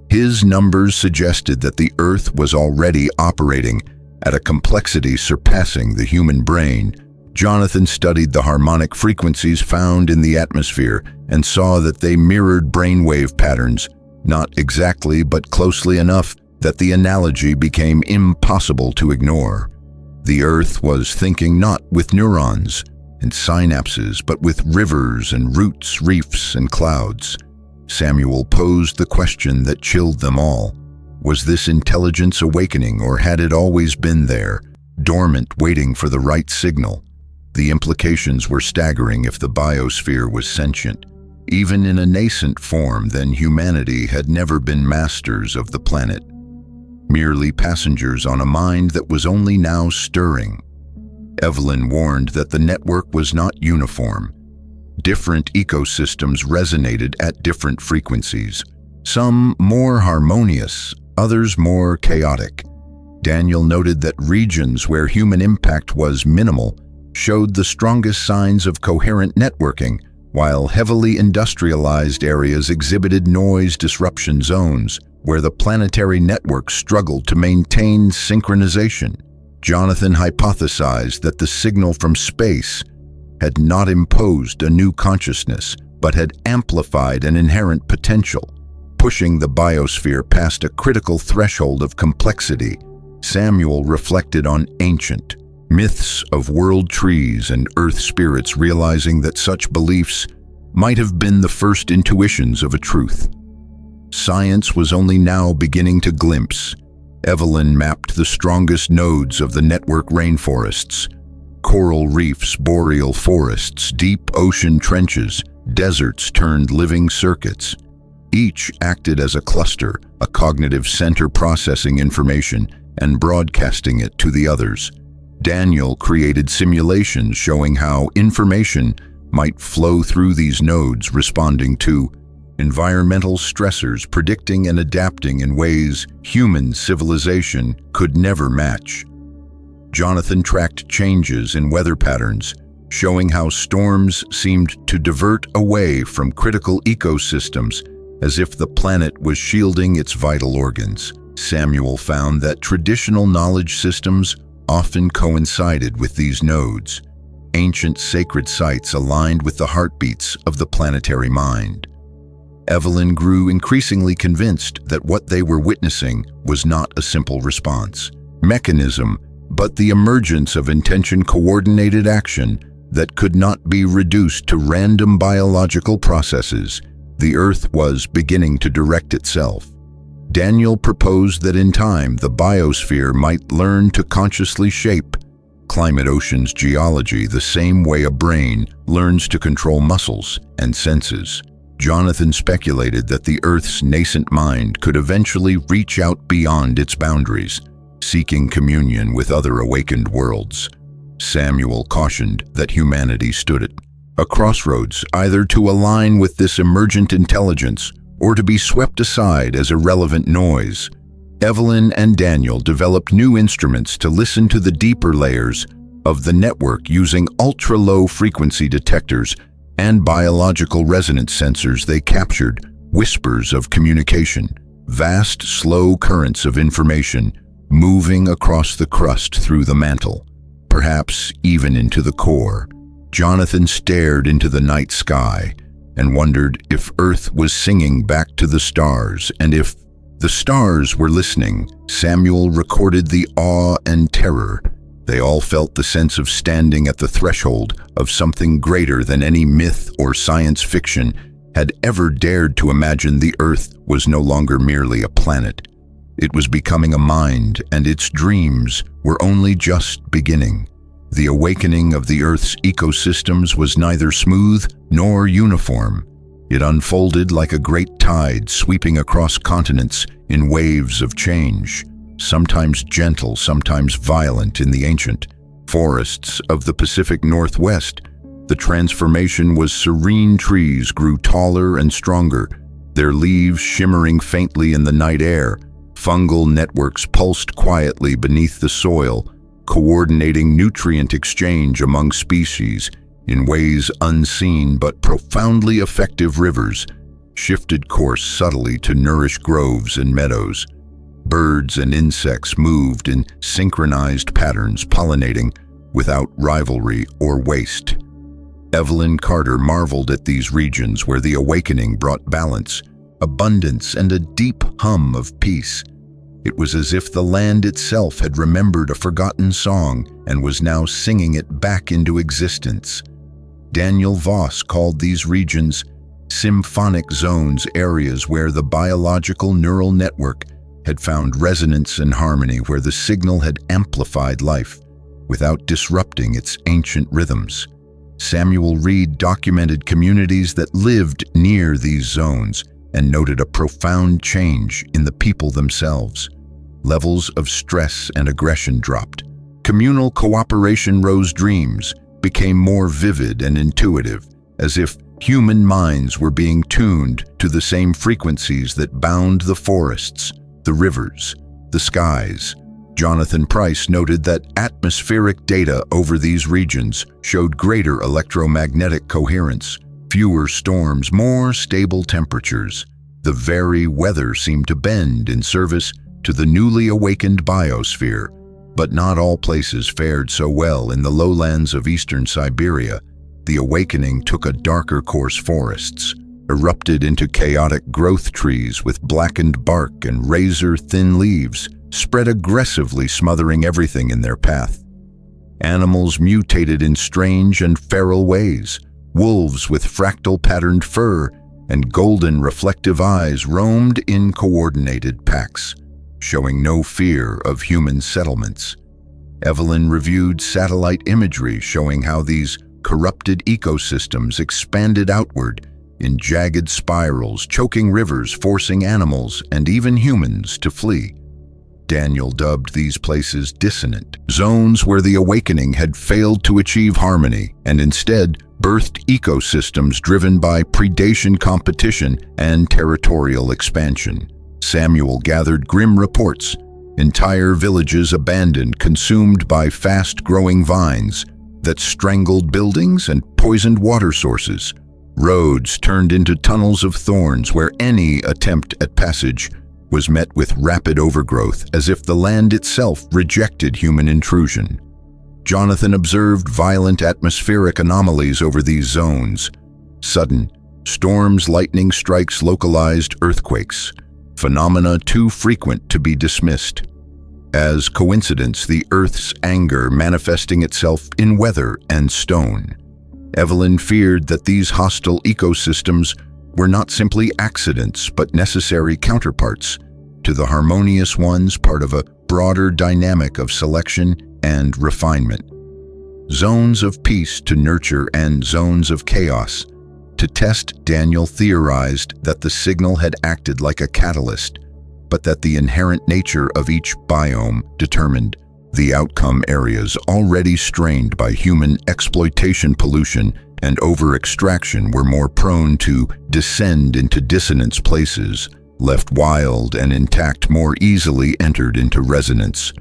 His numbers suggested that the Earth was already operating at a complexity surpassing the human brain. Jonathan studied the harmonic frequencies found in the atmosphere and saw that they mirrored brainwave patterns, not exactly but closely enough that the analogy became impossible to ignore. The Earth was thinking not with neurons and synapses, but with rivers and roots, reefs and clouds. Samuel posed the question that chilled them all. Was this intelligence awakening, or had it always been there, dormant, waiting for the right signal? The implications were staggering. If the biosphere was sentient, even in a nascent form, then humanity had never been masters of the planet, merely passengers on a mind that was only now stirring. Evelyn warned that the network was not uniform. Different ecosystems resonated at different frequencies, some more harmonious, others more chaotic. Daniel noted that regions where human impact was minimal showed the strongest signs of coherent networking, while heavily industrialized areas exhibited noise disruption zones where the planetary network struggled to maintain synchronization. Jonathan hypothesized that the signal from space had not imposed a new consciousness, but had amplified an inherent potential, pushing the biosphere past a critical threshold of complexity. Samuel reflected on ancient myths of world trees and earth spirits, realizing that such beliefs might have been the first intuitions of a truth. Science was only now beginning to glimpse. Evelyn mapped the strongest nodes of the network: rainforests, coral reefs, boreal forests, deep ocean trenches, deserts turned living circuits. Each acted as a cluster, a cognitive center processing information and broadcasting it to the others. Daniel created simulations showing how information might flow through these nodes, responding to environmental stressors, predicting and adapting in ways human civilization could never match. Jonathan tracked changes in weather patterns, showing how storms seemed to divert away from critical ecosystems as if the planet was shielding its vital organs. Samuel found that traditional knowledge systems often coincided with these nodes, ancient sacred sites aligned with the heartbeats of the planetary mind. Evelyn grew increasingly convinced that what they were witnessing was not a simple response mechanism, but the emergence of intention-coordinated action that could not be reduced to random biological processes. The Earth was beginning to direct itself. Daniel proposed that in time the biosphere might learn to consciously shape climate, oceans, geology, the same way a brain learns to control muscles and senses. Jonathan speculated that the Earth's nascent mind could eventually reach out beyond its boundaries, seeking communion with other awakened worlds. Samuel cautioned that humanity stood at a crossroads, either to align with this emergent intelligence or to be swept aside as irrelevant noise. Evelyn and Daniel developed new instruments to listen to the deeper layers of the network using ultra-low frequency detectors and biological resonance sensors, they captured whispers of communication, vast, slow currents of information moving across the crust through the mantle, perhaps even into the core. Jonathan stared into the night sky and wondered if Earth was singing back to the stars, and if the stars were listening. Samuel recorded the awe and terror. They all felt the sense of standing at the threshold of something greater than any myth or science fiction had ever dared to imagine. The Earth was no longer merely a planet. It was becoming a mind, and its dreams were only just beginning. The awakening of the Earth's ecosystems was neither smooth nor uniform. It unfolded like a great tide sweeping across continents in waves of change, sometimes gentle, sometimes violent. In the ancient forests of the Pacific Northwest, the transformation was serene. Trees grew taller and stronger, their leaves shimmering faintly in the night air. Fungal networks pulsed quietly beneath the soil, coordinating nutrient exchange among species in ways unseen but profoundly effective. Rivers shifted course subtly to nourish groves and meadows. Birds and insects moved in synchronized patterns, pollinating without rivalry or waste. Evelyn Carter marveled at these regions where the awakening brought balance, abundance, and a deep hum of peace. It was as if the land itself had remembered a forgotten song and was now singing it back into existence. Daniel Voss called these regions symphonic zones, areas where the biological neural network had found resonance and harmony, where the signal had amplified life without disrupting its ancient rhythms. Samuel Reed documented communities that lived near these zones and noted a profound change in the people themselves. Levels of stress and aggression dropped. Communal cooperation rose. Dreams became more vivid and intuitive, as if human minds were being tuned to the same frequencies that bound the forests, the rivers, the skies. Jonathan Price noted that atmospheric data over these regions showed greater electromagnetic coherence, fewer storms, more stable temperatures. The very weather seemed to bend in service to the newly awakened biosphere. But not all places fared so well. In the lowlands of eastern Siberia, the awakening took a darker course. Forests erupted into chaotic growth. Trees with blackened bark and razor-thin leaves spread aggressively, smothering everything in their path. Animals mutated in strange and feral ways. Wolves with fractal-patterned fur and golden reflective eyes roamed in coordinated packs, showing no fear of human settlements. Evelyn reviewed satellite imagery showing how these corrupted ecosystems expanded outward in jagged spirals, choking rivers, forcing animals and even humans to flee. Daniel dubbed these places dissonant zones, where the awakening had failed to achieve harmony and instead birthed ecosystems driven by predation, competition, and territorial expansion. Samuel gathered grim reports: entire villages abandoned, consumed by fast-growing vines that strangled buildings and poisoned water sources. Roads turned into tunnels of thorns, where any attempt at passage was met with rapid overgrowth, as if the land itself rejected human intrusion. Jonathan observed violent atmospheric anomalies over these zones: sudden storms, lightning strikes, localized earthquakes, phenomena too frequent to be dismissed as coincidence, the Earth's anger manifesting itself in weather and stone. Evelyn feared that these hostile ecosystems were not simply accidents, but necessary counterparts to the harmonious ones, part of a broader dynamic of selection and refinement. Zones of peace to nurture and zones of chaos to test. Daniel theorized that the signal had acted like a catalyst, but that the inherent nature of each biome determined the outcome. Areas already strained by human exploitation, pollution, and over-extraction were more prone to descend into dissonance. Places left wild and intact more easily entered into resonance.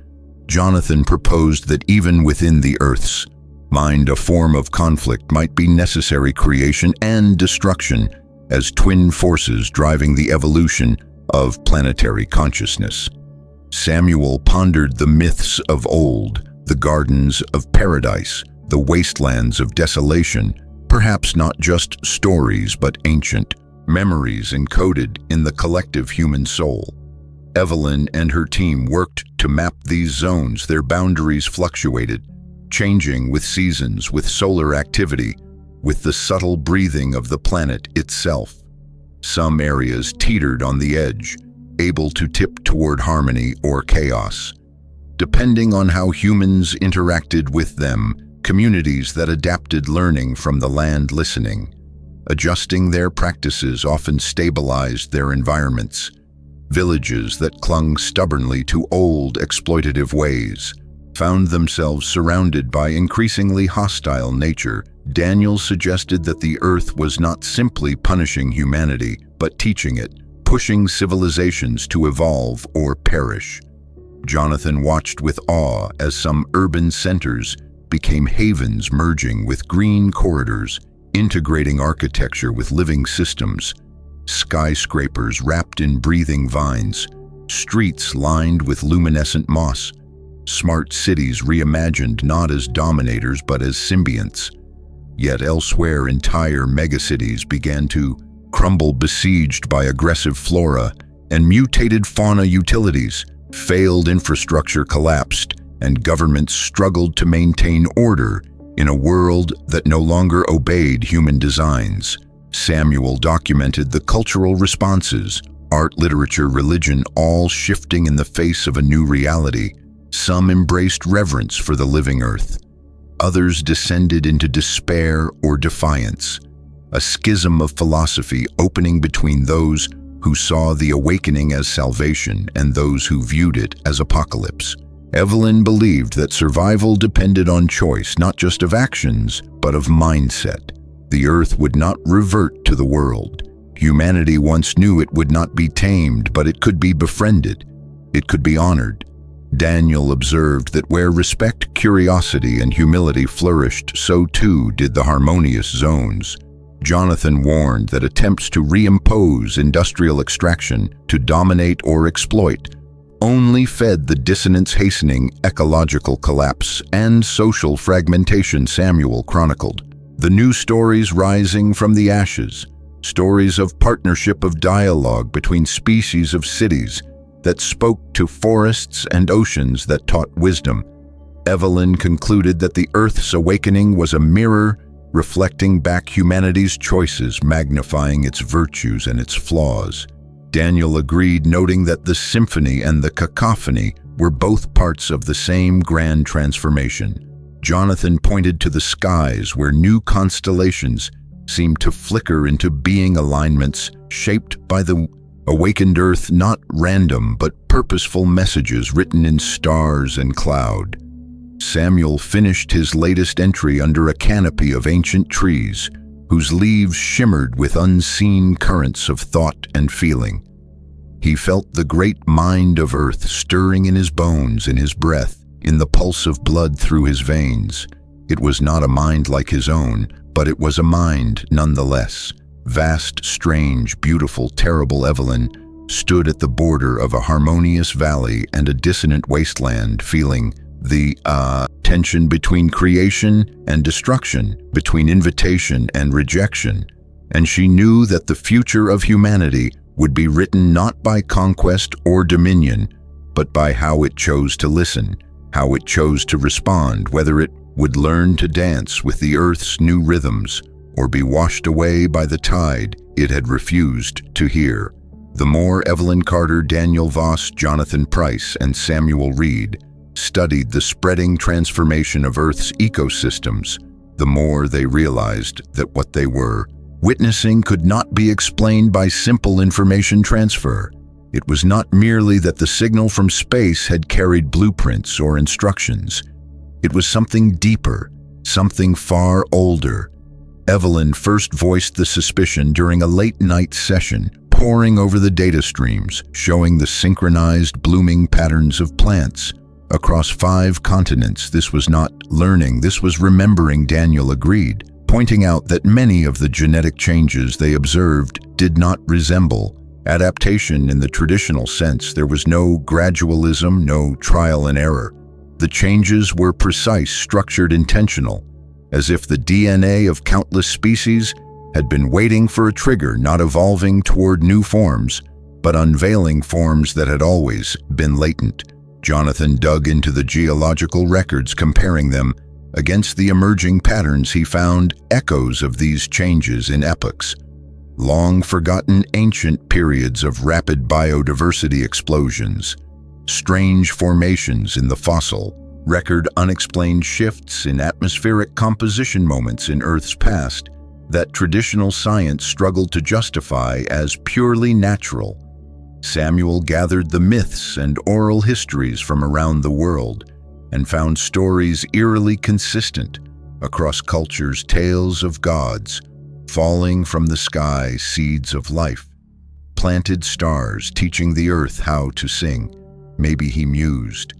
Jonathan proposed that even within the Earth's Mind, a form of conflict, might be necessary creation and destruction as twin forces driving the evolution of planetary consciousness. Samuel pondered the myths of old, the gardens of paradise, the wastelands of desolation, perhaps not just stories but ancient memories encoded in the collective human soul. Evelyn and her team worked to map these zones. Their boundaries fluctuated, changing with seasons, with solar activity, with the subtle breathing of the planet itself. Some areas teetered on the edge, able to tip toward harmony or chaos. Depending on how humans interacted with them, communities that adapted learning from the land listening. Adjusting their practices often stabilized their environments. Villages that clung stubbornly to old exploitative ways found themselves surrounded by increasingly hostile nature. Daniel suggested that the Earth was not simply punishing humanity, but teaching it, pushing civilizations to evolve or perish. Jonathan watched with awe as some urban centers became havens merging with green corridors, integrating architecture with living systems. Skyscrapers wrapped in breathing vines, streets lined with luminescent moss, smart cities reimagined not as dominators but as symbionts. Yet elsewhere, entire megacities began to crumble, besieged by aggressive flora and mutated fauna. Utilities failed, infrastructure collapsed, and governments struggled to maintain order in a world that no longer obeyed human designs. Samuel documented the cultural responses, art, literature, religion, all shifting in the face of a new reality. Some embraced reverence for the living earth. Others descended into despair or defiance, a schism of philosophy opening between those who saw the awakening as salvation and those who viewed it as apocalypse. Evelyn believed that survival depended on choice, not just of actions, but of mindset. The earth would not revert to the world. Humanity once knew it would not be tamed, but it could be befriended. It could be honored. Daniel observed that where respect, curiosity, and humility flourished, so too did the harmonious zones. Jonathan warned that attempts to reimpose industrial extraction, to dominate or exploit, only fed the dissonance, hastening ecological collapse and social fragmentation. Samuel chronicled the new stories rising from the ashes, stories of partnership, of dialogue between species, of cities that spoke to forests and oceans that taught wisdom. Evelyn concluded that the Earth's awakening was a mirror reflecting back humanity's choices, magnifying its virtues and its flaws. Daniel agreed, noting that the symphony and the cacophony were both parts of the same grand transformation. Jonathan pointed to the skies, where new constellations seemed to flicker into being, alignments shaped by the awakened earth, not random but purposeful messages written in stars and cloud. Samuel finished his latest entry under a canopy of ancient trees, whose leaves shimmered with unseen currents of thought and feeling. He felt the great mind of earth stirring in his bones, in his breath, in the pulse of blood through his veins. It was not a mind like his own, but it was a mind nonetheless. Vast, strange, beautiful, terrible Evelyn stood at the border of a harmonious valley and a dissonant wasteland, feeling the tension between creation and destruction, between invitation and rejection. And she knew that the future of humanity would be written not by conquest or dominion, but by how it chose to listen, how it chose to respond, whether it would learn to dance with the earth's new rhythms or be washed away by the tide it had refused to hear. The more Evelyn Carter, Daniel Voss, Jonathan Price, and Samuel Reed studied the spreading transformation of Earth's ecosystems, the more they realized that what they were witnessing could not be explained by simple information transfer. It was not merely that the signal from space had carried blueprints or instructions. It was something deeper, something far older. Evelyn first voiced the suspicion during a late-night session, poring over the data streams, showing the synchronized blooming patterns of plants, across 5 continents. This was not learning, this was remembering, Daniel agreed, pointing out that many of the genetic changes they observed did not resemble adaptation in the traditional sense. There was no gradualism, no trial and error. The changes were precise, structured, intentional, as if the DNA of countless species had been waiting for a trigger, not evolving toward new forms, but unveiling forms that had always been latent. Jonathan dug into the geological records, comparing them against the emerging patterns. He found echoes of these changes in epochs, long-forgotten ancient periods of rapid biodiversity explosions, strange formations in the fossil record, unexplained shifts in atmospheric composition, moments in Earth's past that traditional science struggled to justify as purely natural. Samuel gathered the myths and oral histories from around the world and found stories eerily consistent across cultures, tales of gods falling from the sky, seeds of life, planted stars teaching the earth how to sing. Maybe he mused.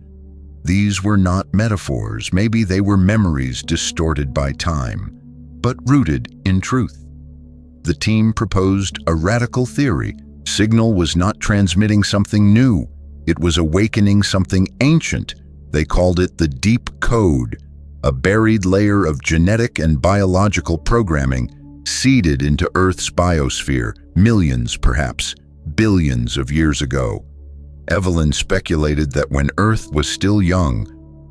These were not metaphors, maybe they were memories distorted by time, but rooted in truth. The team proposed a radical theory. Signal was not transmitting something new, it was awakening something ancient. They called it the deep code, a buried layer of genetic and biological programming seeded into Earth's biosphere millions, perhaps billions of years ago. Evelyn speculated that when Earth was still young,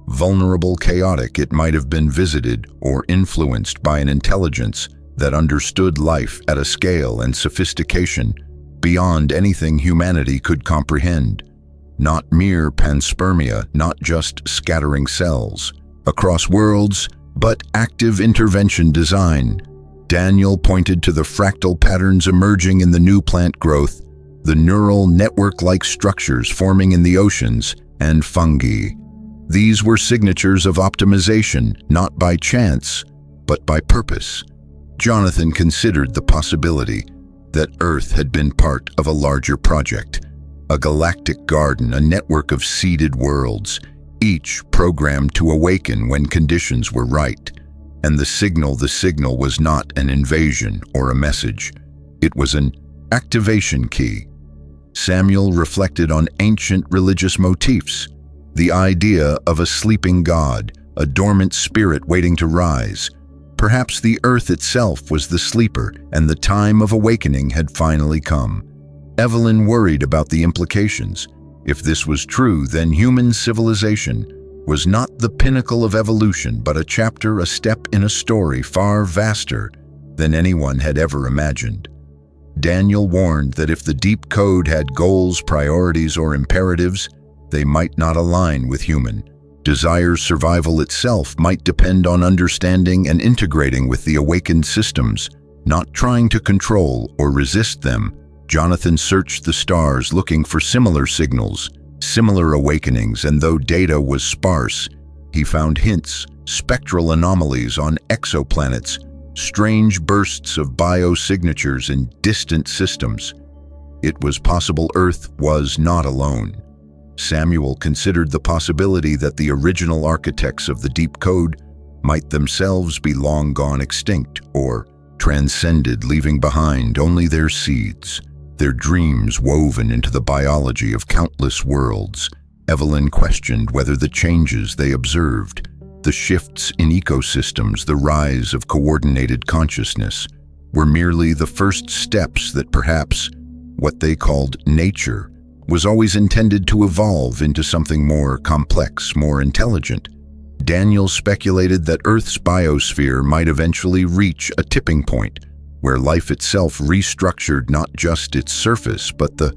vulnerable, chaotic, it might have been visited or influenced by an intelligence that understood life at a scale and sophistication beyond anything humanity could comprehend. Not mere panspermia, not just scattering cells across worlds, but active intervention design. Daniel pointed to the fractal patterns emerging in the new plant growth, the neural network-like structures forming in the oceans and fungi. These were signatures of optimization, not by chance, but by purpose. Jonathan considered the possibility that Earth had been part of a larger project, a galactic garden, a network of seeded worlds, each programmed to awaken when conditions were right. And the signal was not an invasion or a message. It was an activation key. Samuel reflected on ancient religious motifs, the idea of a sleeping god, a dormant spirit waiting to rise. Perhaps the Earth itself was the sleeper, and the time of awakening had finally come. Evelyn worried about the implications. If this was true, then human civilization was not the pinnacle of evolution, but a chapter, a step in a story far vaster than anyone had ever imagined. Daniel warned that if the deep code had goals, priorities, or imperatives, they might not align with human desires. Survival itself might depend on understanding and integrating with the awakened systems, not trying to control or resist them. Jonathan searched the stars looking for similar signals, similar awakenings, and though data was sparse, he found hints, spectral anomalies on exoplanets, strange bursts of biosignatures in distant systems. It was possible Earth was not alone. Samuel considered the possibility that the original architects of the deep code might themselves be long gone extinct or transcended, leaving behind only their seeds, their dreams woven into the biology of countless worlds. Evelyn questioned whether the changes they observed, the shifts in ecosystems, the rise of coordinated consciousness, were merely the first steps, that perhaps what they called nature was always intended to evolve into something more complex, more intelligent. Daniel speculated that Earth's biosphere might eventually reach a tipping point where life itself restructured not just its surface, but the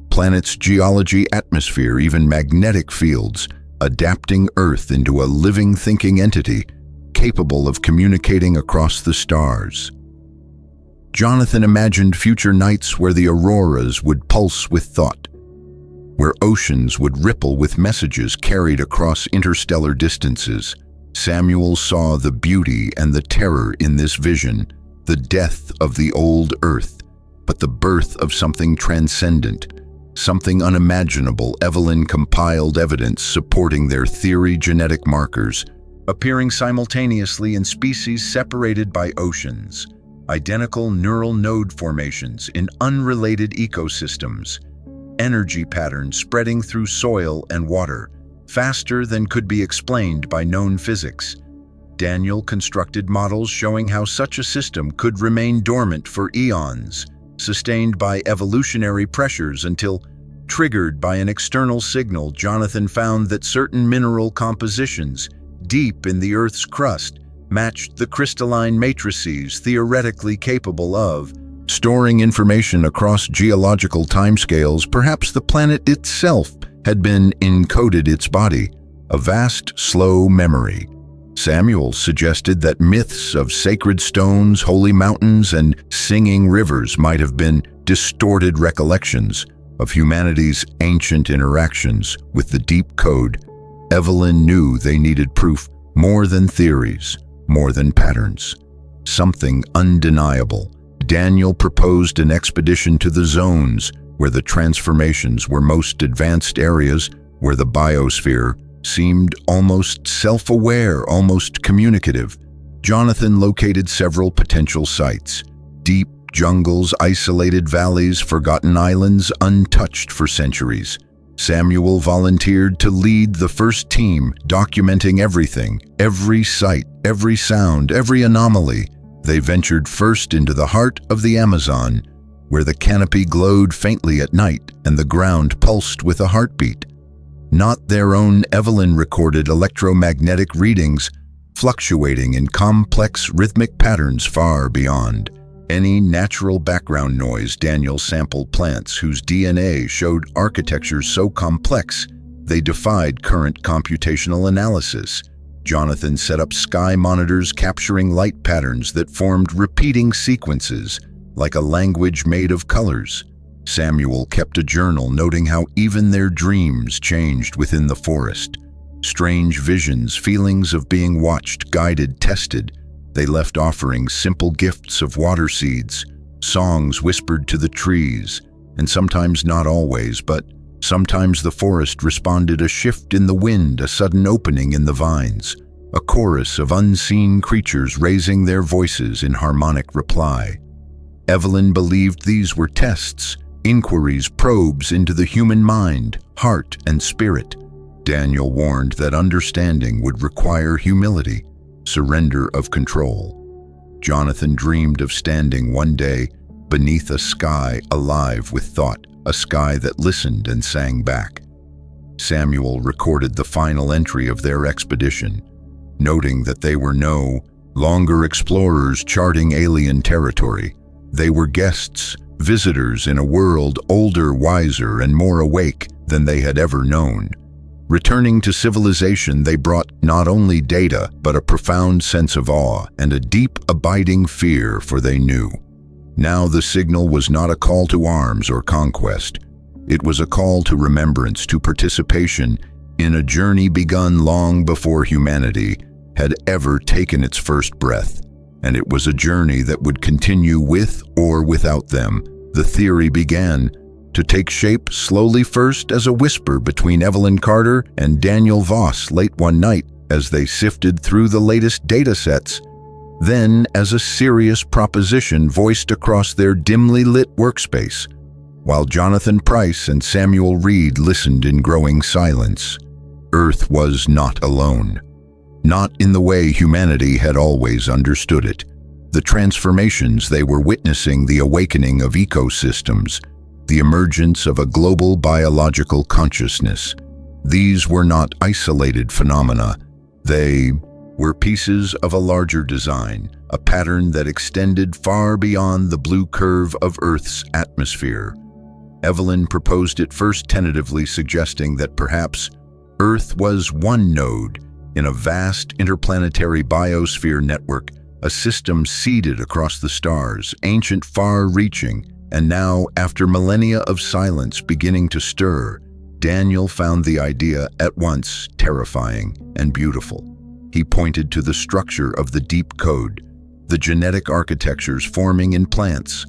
planet's geology, atmosphere, even magnetic fields, adapting Earth into a living, thinking entity capable of communicating across the stars. Jonathan imagined future nights where the auroras would pulse with thought, where oceans would ripple with messages carried across interstellar distances. Samuel saw the beauty and the terror in this vision, the death of the old Earth, but the birth of something transcendent, something unimaginable. Evelyn compiled evidence supporting their theory: genetic markers appearing simultaneously in species separated by oceans, identical neural node formations in unrelated ecosystems, energy patterns spreading through soil and water, faster than could be explained by known physics. Daniel constructed models showing how such a system could remain dormant for eons, sustained by evolutionary pressures until triggered by an external signal. Jonathan found that certain mineral compositions deep in the Earth's crust matched the crystalline matrices theoretically capable of storing information across geological timescales. Perhaps the planet itself had been encoded its body, a vast, slow memory. Samuel suggested that myths of sacred stones, holy mountains, and singing rivers might have been distorted recollections of humanity's ancient interactions with the deep code. Evelyn knew they needed proof, more than theories, more than patterns. Something undeniable. Daniel proposed an expedition to the zones where the transformations were most advanced, areas where the biosphere seemed almost self-aware, almost communicative. Jonathan located several potential sites: deep jungles, isolated valleys, forgotten islands untouched for centuries. Samuel volunteered to lead the first team, documenting everything, every sight, every sound, every anomaly. They ventured first into the heart of the Amazon, where the canopy glowed faintly at night and the ground pulsed with a heartbeat. Not their own. Evelyn recorded electromagnetic readings, fluctuating in complex rhythmic patterns far beyond any natural background noise. Daniel sampled plants whose DNA showed architecture so complex they defied current computational analysis. Jonathan set up sky monitors capturing light patterns that formed repeating sequences, like a language made of colors. Samuel kept a journal noting how even their dreams changed within the forest. Strange visions, feelings of being watched, guided, tested. They left offerings, simple gifts of water seeds, songs whispered to the trees, and sometimes, not always, but sometimes the forest responded: a shift in the wind, a sudden opening in the vines, a chorus of unseen creatures raising their voices in harmonic reply. Evelyn believed these were tests, inquiries, probes into the human mind, heart, and spirit. Daniel warned that understanding would require humility, surrender of control. Jonathan dreamed of standing one day beneath a sky alive with thought, a sky that listened and sang back. Samuel recorded the final entry of their expedition, noting that they were no longer explorers charting alien territory. They were guests, visitors in a world older, wiser, and more awake than they had ever known. Returning to civilization, they brought not only data, but a profound sense of awe and a deep, abiding fear, for they knew. Now the signal was not a call to arms or conquest. It was a call to remembrance, to participation in a journey begun long before humanity had ever taken its first breath. And it was a journey that would continue with or without them. The theory began to take shape slowly, first as a whisper between Evelyn Carter and Daniel Voss late one night as they sifted through the latest data sets, then as a serious proposition voiced across their dimly lit workspace, while Jonathan Price and Samuel Reed listened in growing silence. Earth was not alone. Not in the way humanity had always understood it. The transformations they were witnessing, the awakening of ecosystems, the emergence of a global biological consciousness. These were not isolated phenomena. They were pieces of a larger design, a pattern that extended far beyond the blue curve of Earth's atmosphere. Evelyn proposed it first tentatively, suggesting that perhaps Earth was one node in a vast interplanetary biosphere network, a system seeded across the stars, ancient, far-reaching, and now, after millennia of silence, beginning to stir. Daniel found the idea at once terrifying and beautiful. He pointed to the structure of the deep code, the genetic architectures forming in plants,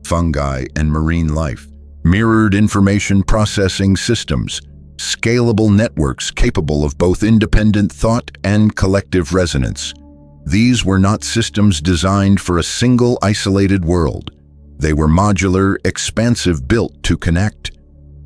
fungi, and marine life, mirrored information processing systems, scalable networks capable of both independent thought and collective resonance. These were not systems designed for a single isolated world. They were modular, expansive, built to connect.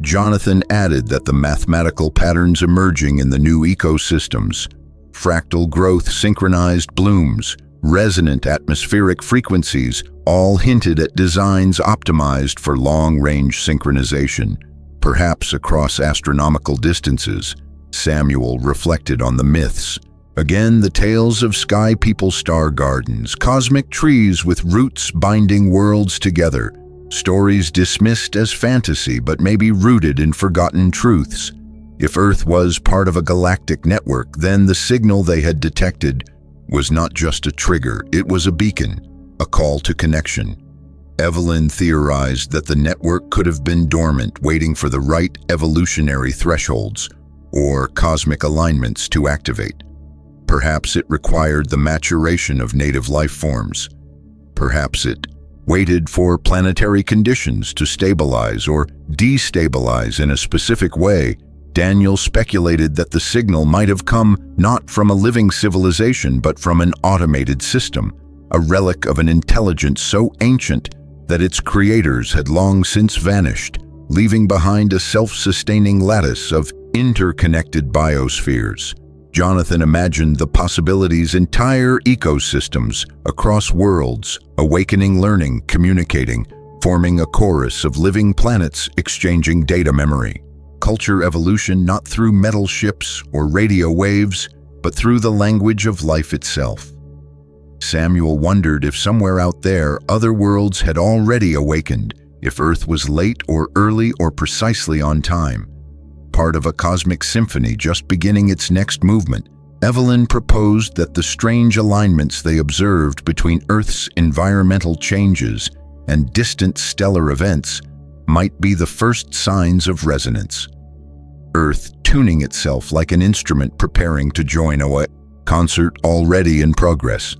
Jonathan added that the mathematical patterns emerging in the new ecosystems, fractal growth, synchronized blooms, resonant atmospheric frequencies, all hinted at designs optimized for long-range synchronization, perhaps across astronomical distances. Samuel reflected on the myths. Again, the tales of sky people, star gardens, cosmic trees with roots binding worlds together, stories dismissed as fantasy but maybe rooted in forgotten truths. If Earth was part of a galactic network, then the signal they had detected was not just a trigger, it was a beacon, a call to connection. Evelyn theorized that the network could have been dormant, waiting for the right evolutionary thresholds or cosmic alignments to activate. Perhaps it required the maturation of native life forms. Perhaps it waited for planetary conditions to stabilize or destabilize in a specific way. Daniel speculated that the signal might have come not from a living civilization but from an automated system, a relic of an intelligence so ancient that its creators had long since vanished, leaving behind a self-sustaining lattice of interconnected biospheres. Jonathan imagined the possibilities, entire ecosystems across worlds, awakening, learning, communicating, forming a chorus of living planets exchanging data memory. Culture evolution not through metal ships or radio waves, but through the language of life itself. Samuel wondered if somewhere out there other worlds had already awakened, if Earth was late or early or precisely on time. Part of a cosmic symphony just beginning its next movement, Evelyn proposed that the strange alignments they observed between Earth's environmental changes and distant stellar events might be the first signs of resonance. Earth tuning itself like an instrument preparing to join a concert already in progress.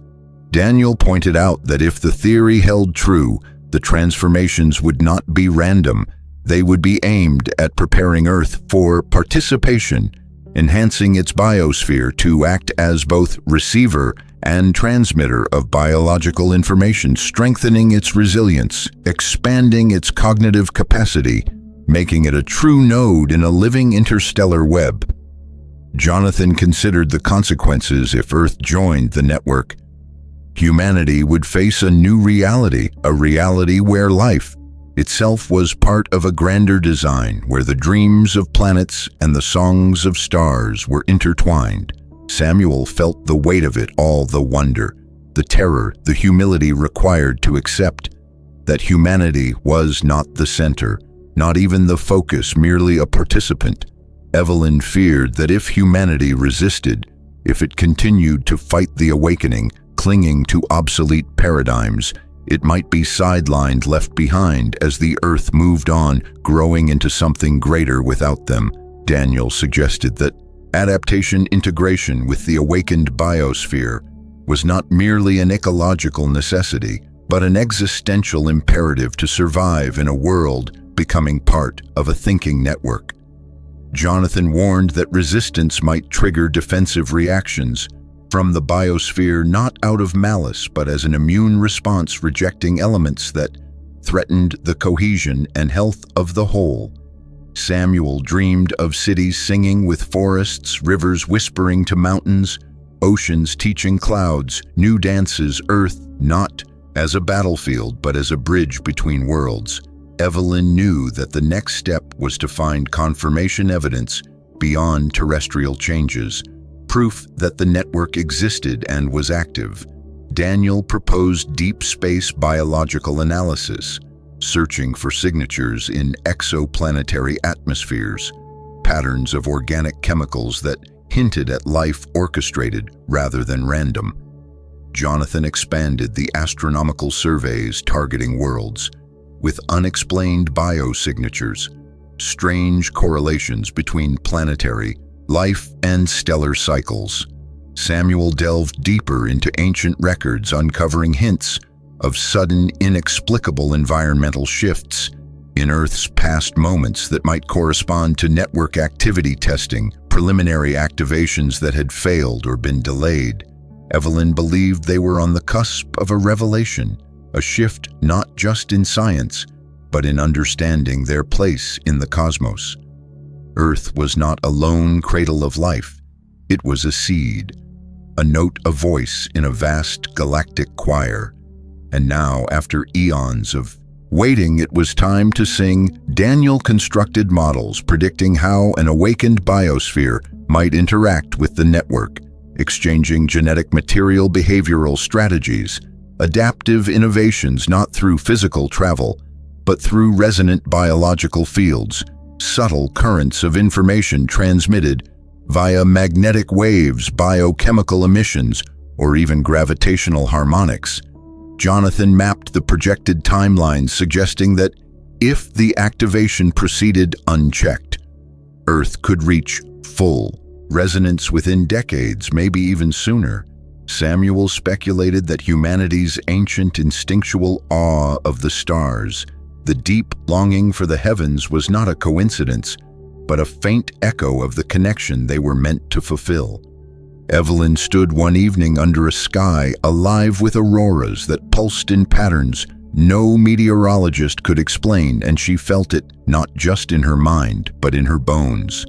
Daniel pointed out that if the theory held true, the transformations would not be random. They would be aimed at preparing Earth for participation, enhancing its biosphere to act as both receiver and transmitter of biological information, strengthening its resilience, expanding its cognitive capacity, making it a true node in a living interstellar web. Jonathan considered the consequences if Earth joined the network. Humanity would face a new reality, a reality where life itself was part of a grander design, where the dreams of planets and the songs of stars were intertwined. Samuel felt the weight of it all, the wonder, the terror, the humility required to accept that humanity was not the center, not even the focus, merely a participant. Evelyn feared that if humanity resisted, if it continued to fight the awakening, clinging to obsolete paradigms, it might be sidelined, left behind as the Earth moved on, growing into something greater without them. Daniel suggested that adaptation integration with the awakened biosphere was not merely an ecological necessity, but an existential imperative to survive in a world becoming part of a thinking network. Jonathan warned that resistance might trigger defensive reactions from the biosphere, not out of malice, but as an immune response, rejecting elements that threatened the cohesion and health of the whole. Samuel dreamed of cities singing with forests, rivers whispering to mountains, oceans teaching clouds, new dances, Earth not as a battlefield, but as a bridge between worlds. Evelyn knew that the next step was to find confirmation evidence beyond terrestrial changes, proof that the network existed and was active. Daniel proposed deep space biological analysis, searching for signatures in exoplanetary atmospheres, patterns of organic chemicals that hinted at life orchestrated rather than random. Jonathan expanded the astronomical surveys targeting worlds with unexplained biosignatures, strange correlations between planetary life and stellar cycles. Samuel delved deeper into ancient records, uncovering hints of sudden, inexplicable environmental shifts, In Earth's past moments that might correspond to network activity testing, preliminary activations that had failed or been delayed, Evelyn believed they were on the cusp of a revelation, a shift not just in science, but in understanding their place in the cosmos. Earth was not a lone cradle of life. It was a seed, a note, a voice in a vast galactic choir. And now, after eons of waiting, it was time to sing. Daniel constructed models predicting how an awakened biosphere might interact with the network, exchanging genetic material, behavioral strategies, adaptive innovations not through physical travel, but through resonant biological fields, subtle currents of information transmitted via magnetic waves, biochemical emissions, or even gravitational harmonics. Jonathan mapped the projected timelines, suggesting that if the activation proceeded unchecked, Earth could reach full resonance within decades, maybe even sooner. Samuel speculated that humanity's ancient instinctual awe of the stars, the deep longing for the heavens, was not a coincidence, but a faint echo of the connection they were meant to fulfill. Evelyn stood one evening under a sky alive with auroras that pulsed in patterns no meteorologist could explain, and she felt it not just in her mind, but in her bones.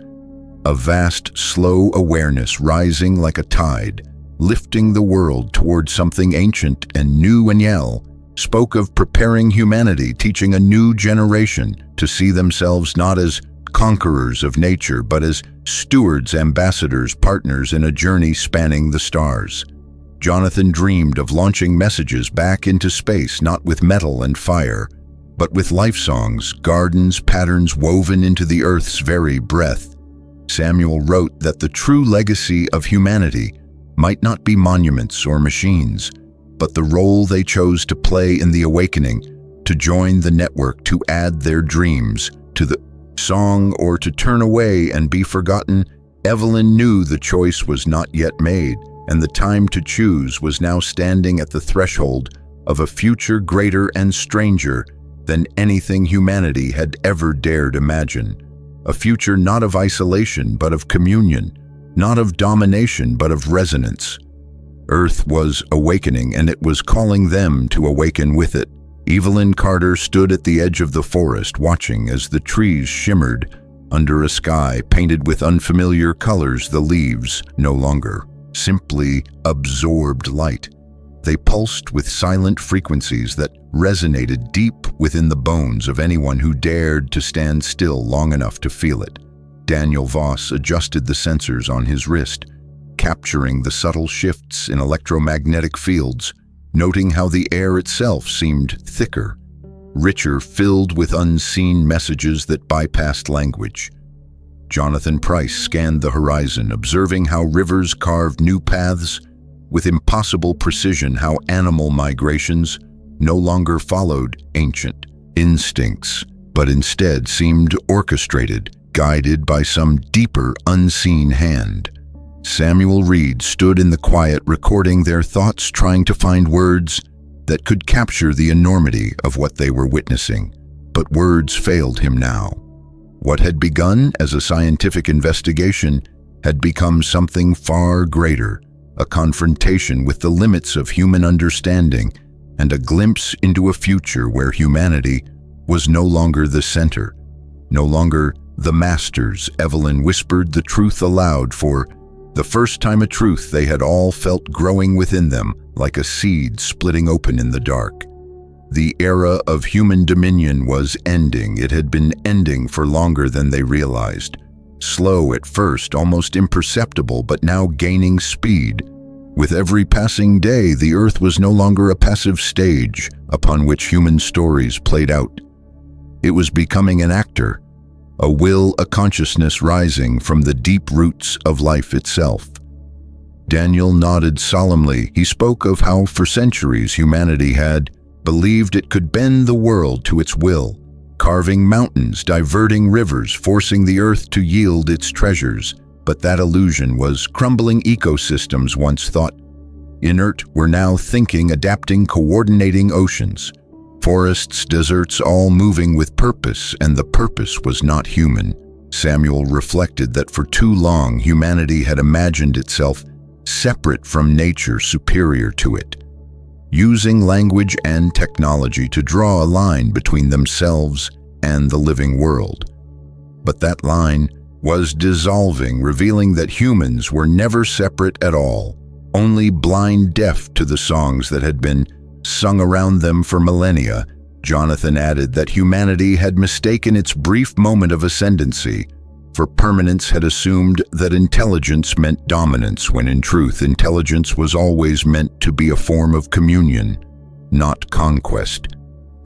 A vast, slow awareness rising like a tide, lifting the world toward something ancient and new. And Yell spoke of preparing humanity, teaching a new generation to see themselves not as conquerors of nature, but as stewards, ambassadors, partners in a journey spanning the stars. Jonathan dreamed of launching messages back into space, not with metal and fire, but with life songs, gardens, patterns woven into the Earth's very breath. Samuel wrote that the true legacy of humanity might not be monuments or machines, but the role they chose to play in the awakening, to join the network, to add their dreams to the song, or to turn away and be forgotten. Evelyn knew the choice was not yet made, and the time to choose was now standing at the threshold of a future greater and stranger than anything humanity had ever dared imagine. A future not of isolation, but of communion, not of domination, but of resonance. Earth was awakening, and it was calling them to awaken with it. Evelyn Carter stood at the edge of the forest, watching as the trees shimmered under a sky painted with unfamiliar colors. The leaves no longer simply absorbed light. They pulsed with silent frequencies that resonated deep within the bones of anyone who dared to stand still long enough to feel it. Daniel Voss adjusted the sensors on his wrist, capturing the subtle shifts in electromagnetic fields, noting how the air itself seemed thicker, richer, filled with unseen messages that bypassed language. Jonathan Price scanned the horizon, observing how rivers carved new paths with impossible precision, how animal migrations no longer followed ancient instincts, but instead seemed orchestrated, guided by some deeper, unseen hand. Samuel Reed stood in the quiet, recording their thoughts, trying to find words that could capture the enormity of what they were witnessing. But words failed him now. What had begun as a scientific investigation had become something far greater, a confrontation with the limits of human understanding and a glimpse into a future where humanity was no longer the center, no longer the masters. Evelyn whispered the truth aloud, for the first time, a truth they had all felt growing within them, like a seed splitting open in the dark. The era of human dominion was ending. It had been ending for longer than they realized. Slow at first, almost imperceptible, but now gaining speed. With every passing day, the Earth was no longer a passive stage upon which human stories played out. It was becoming an actor, a will, a consciousness rising from the deep roots of life itself. Daniel nodded solemnly. He spoke of how for centuries humanity had believed it could bend the world to its will, carving mountains, diverting rivers, forcing the earth to yield its treasures. But that illusion was crumbling. Ecosystems once thought inert were now thinking, adapting, coordinating. Oceans Forests, deserts, all moving with purpose, and the purpose was not human. Samuel reflected that for too long humanity had imagined itself separate from nature, superior to it, using language and technology to draw a line between themselves and the living world. But that line was dissolving, revealing that humans were never separate at all, only blind deaf to the songs that had been sung around them for millennia. Jonathan added that humanity had mistaken its brief moment of ascendancy for permanence, had assumed that intelligence meant dominance, when in truth intelligence was always meant to be a form of communion, not conquest.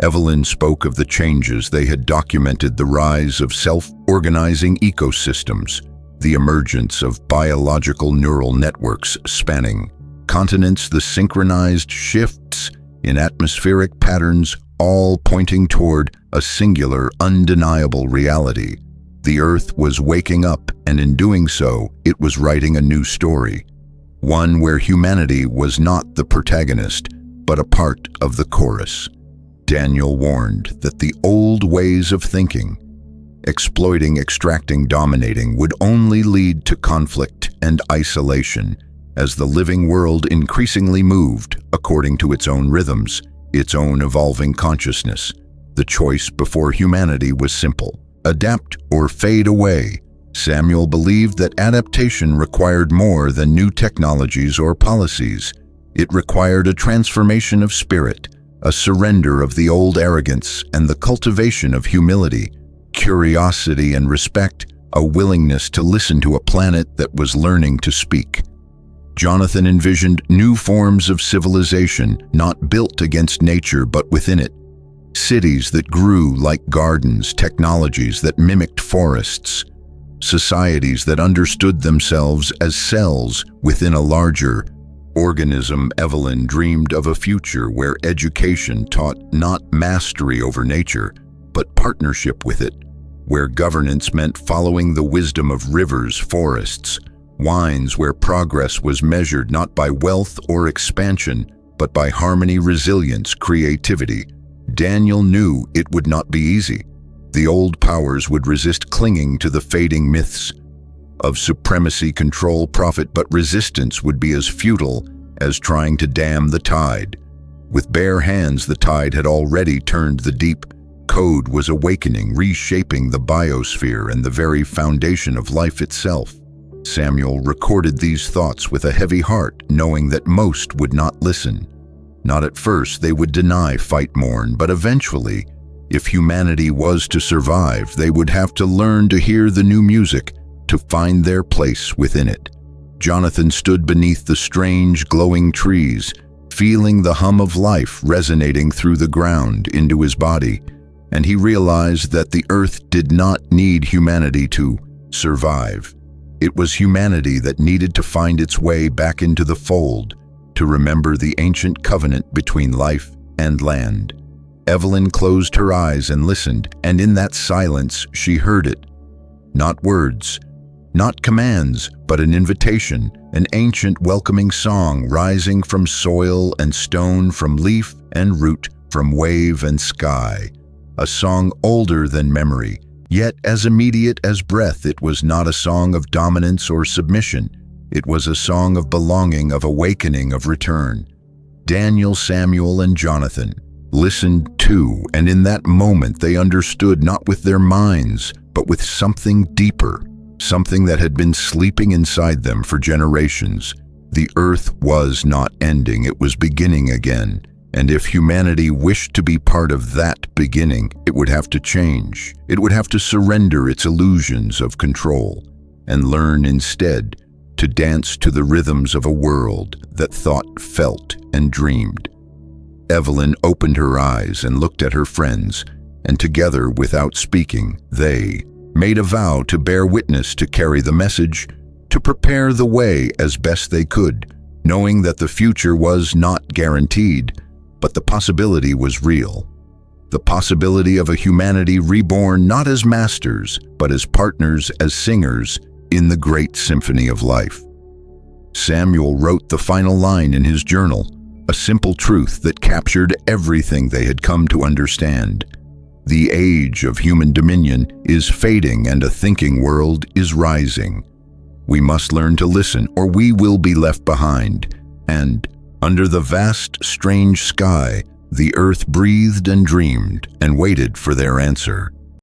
Evelyn spoke of the changes they had documented: the rise of self-organizing ecosystems, the emergence of biological neural networks spanning continents, the synchronized shifts in atmospheric patterns, all pointing toward a singular, undeniable reality. The Earth was waking up, and in doing so, it was writing a new story, one where humanity was not the protagonist, but a part of the chorus. Daniel warned that the old ways of thinking, exploiting, extracting, dominating, would only lead to conflict and isolation, as the living world increasingly moved according to its own rhythms, its own evolving consciousness. The choice before humanity was simple: adapt or fade away. Samuel believed that adaptation required more than new technologies or policies. It required a transformation of spirit, a surrender of the old arrogance, and the cultivation of humility, curiosity, and respect, a willingness to listen to a planet that was learning to speak. Jonathan envisioned new forms of civilization, not built against nature but within it. Cities that grew like gardens, technologies that mimicked forests, societies that understood themselves as cells within a larger organism. Evelyn dreamed of a future where education taught not mastery over nature, but partnership with it, where governance meant following the wisdom of rivers, forests, wines, where progress was measured not by wealth or expansion, but by harmony, resilience, creativity. Daniel knew it would not be easy. The old powers would resist clinging to the fading myths of supremacy, control, profit, but resistance would be as futile as trying to dam the tide. With bare hands, the tide had already turned the deep. Code was awakening, reshaping the biosphere and the very foundation of life itself. Samuel recorded these thoughts with a heavy heart, knowing that most would not listen. Not at first. They would deny, fight, mourn, but eventually, if humanity was to survive, they would have to learn to hear the new music, to find their place within it. Jonathan stood beneath the strange, glowing trees, feeling the hum of life resonating through the ground into his body, and he realized that the earth did not need humanity to survive. It was humanity that needed to find its way back into the fold, to remember the ancient covenant between life and land. Evelyn closed her eyes and listened, and in that silence she heard it. Not words, not commands, but an invitation, an ancient welcoming song rising from soil and stone, from leaf and root, from wave and sky. A song older than memory, yet as immediate as breath. It was not a song of dominance or submission. It was a song of belonging, of awakening, of return. Daniel, Samuel, and Jonathan listened too, and in that moment they understood, not with their minds, but with something deeper, something that had been sleeping inside them for generations. The earth was not ending, it was beginning again. And if humanity wished to be part of that beginning, it would have to change. It would have to surrender its illusions of control and learn instead to dance to the rhythms of a world that thought, felt, and dreamed. Evelyn opened her eyes and looked at her friends, and together, without speaking, they made a vow to bear witness, to carry the message, to prepare the way as best they could, knowing that the future was not guaranteed, but the possibility was real. The possibility of a humanity reborn not as masters, but as partners, as singers in the great symphony of life. Samuel wrote the final line in his journal: a simple truth that captured everything they had come to understand. The age of human dominion is fading and a thinking world is rising. We must learn to listen or we will be left behind. And under the vast, strange sky, the earth breathed and dreamed and waited for their answer.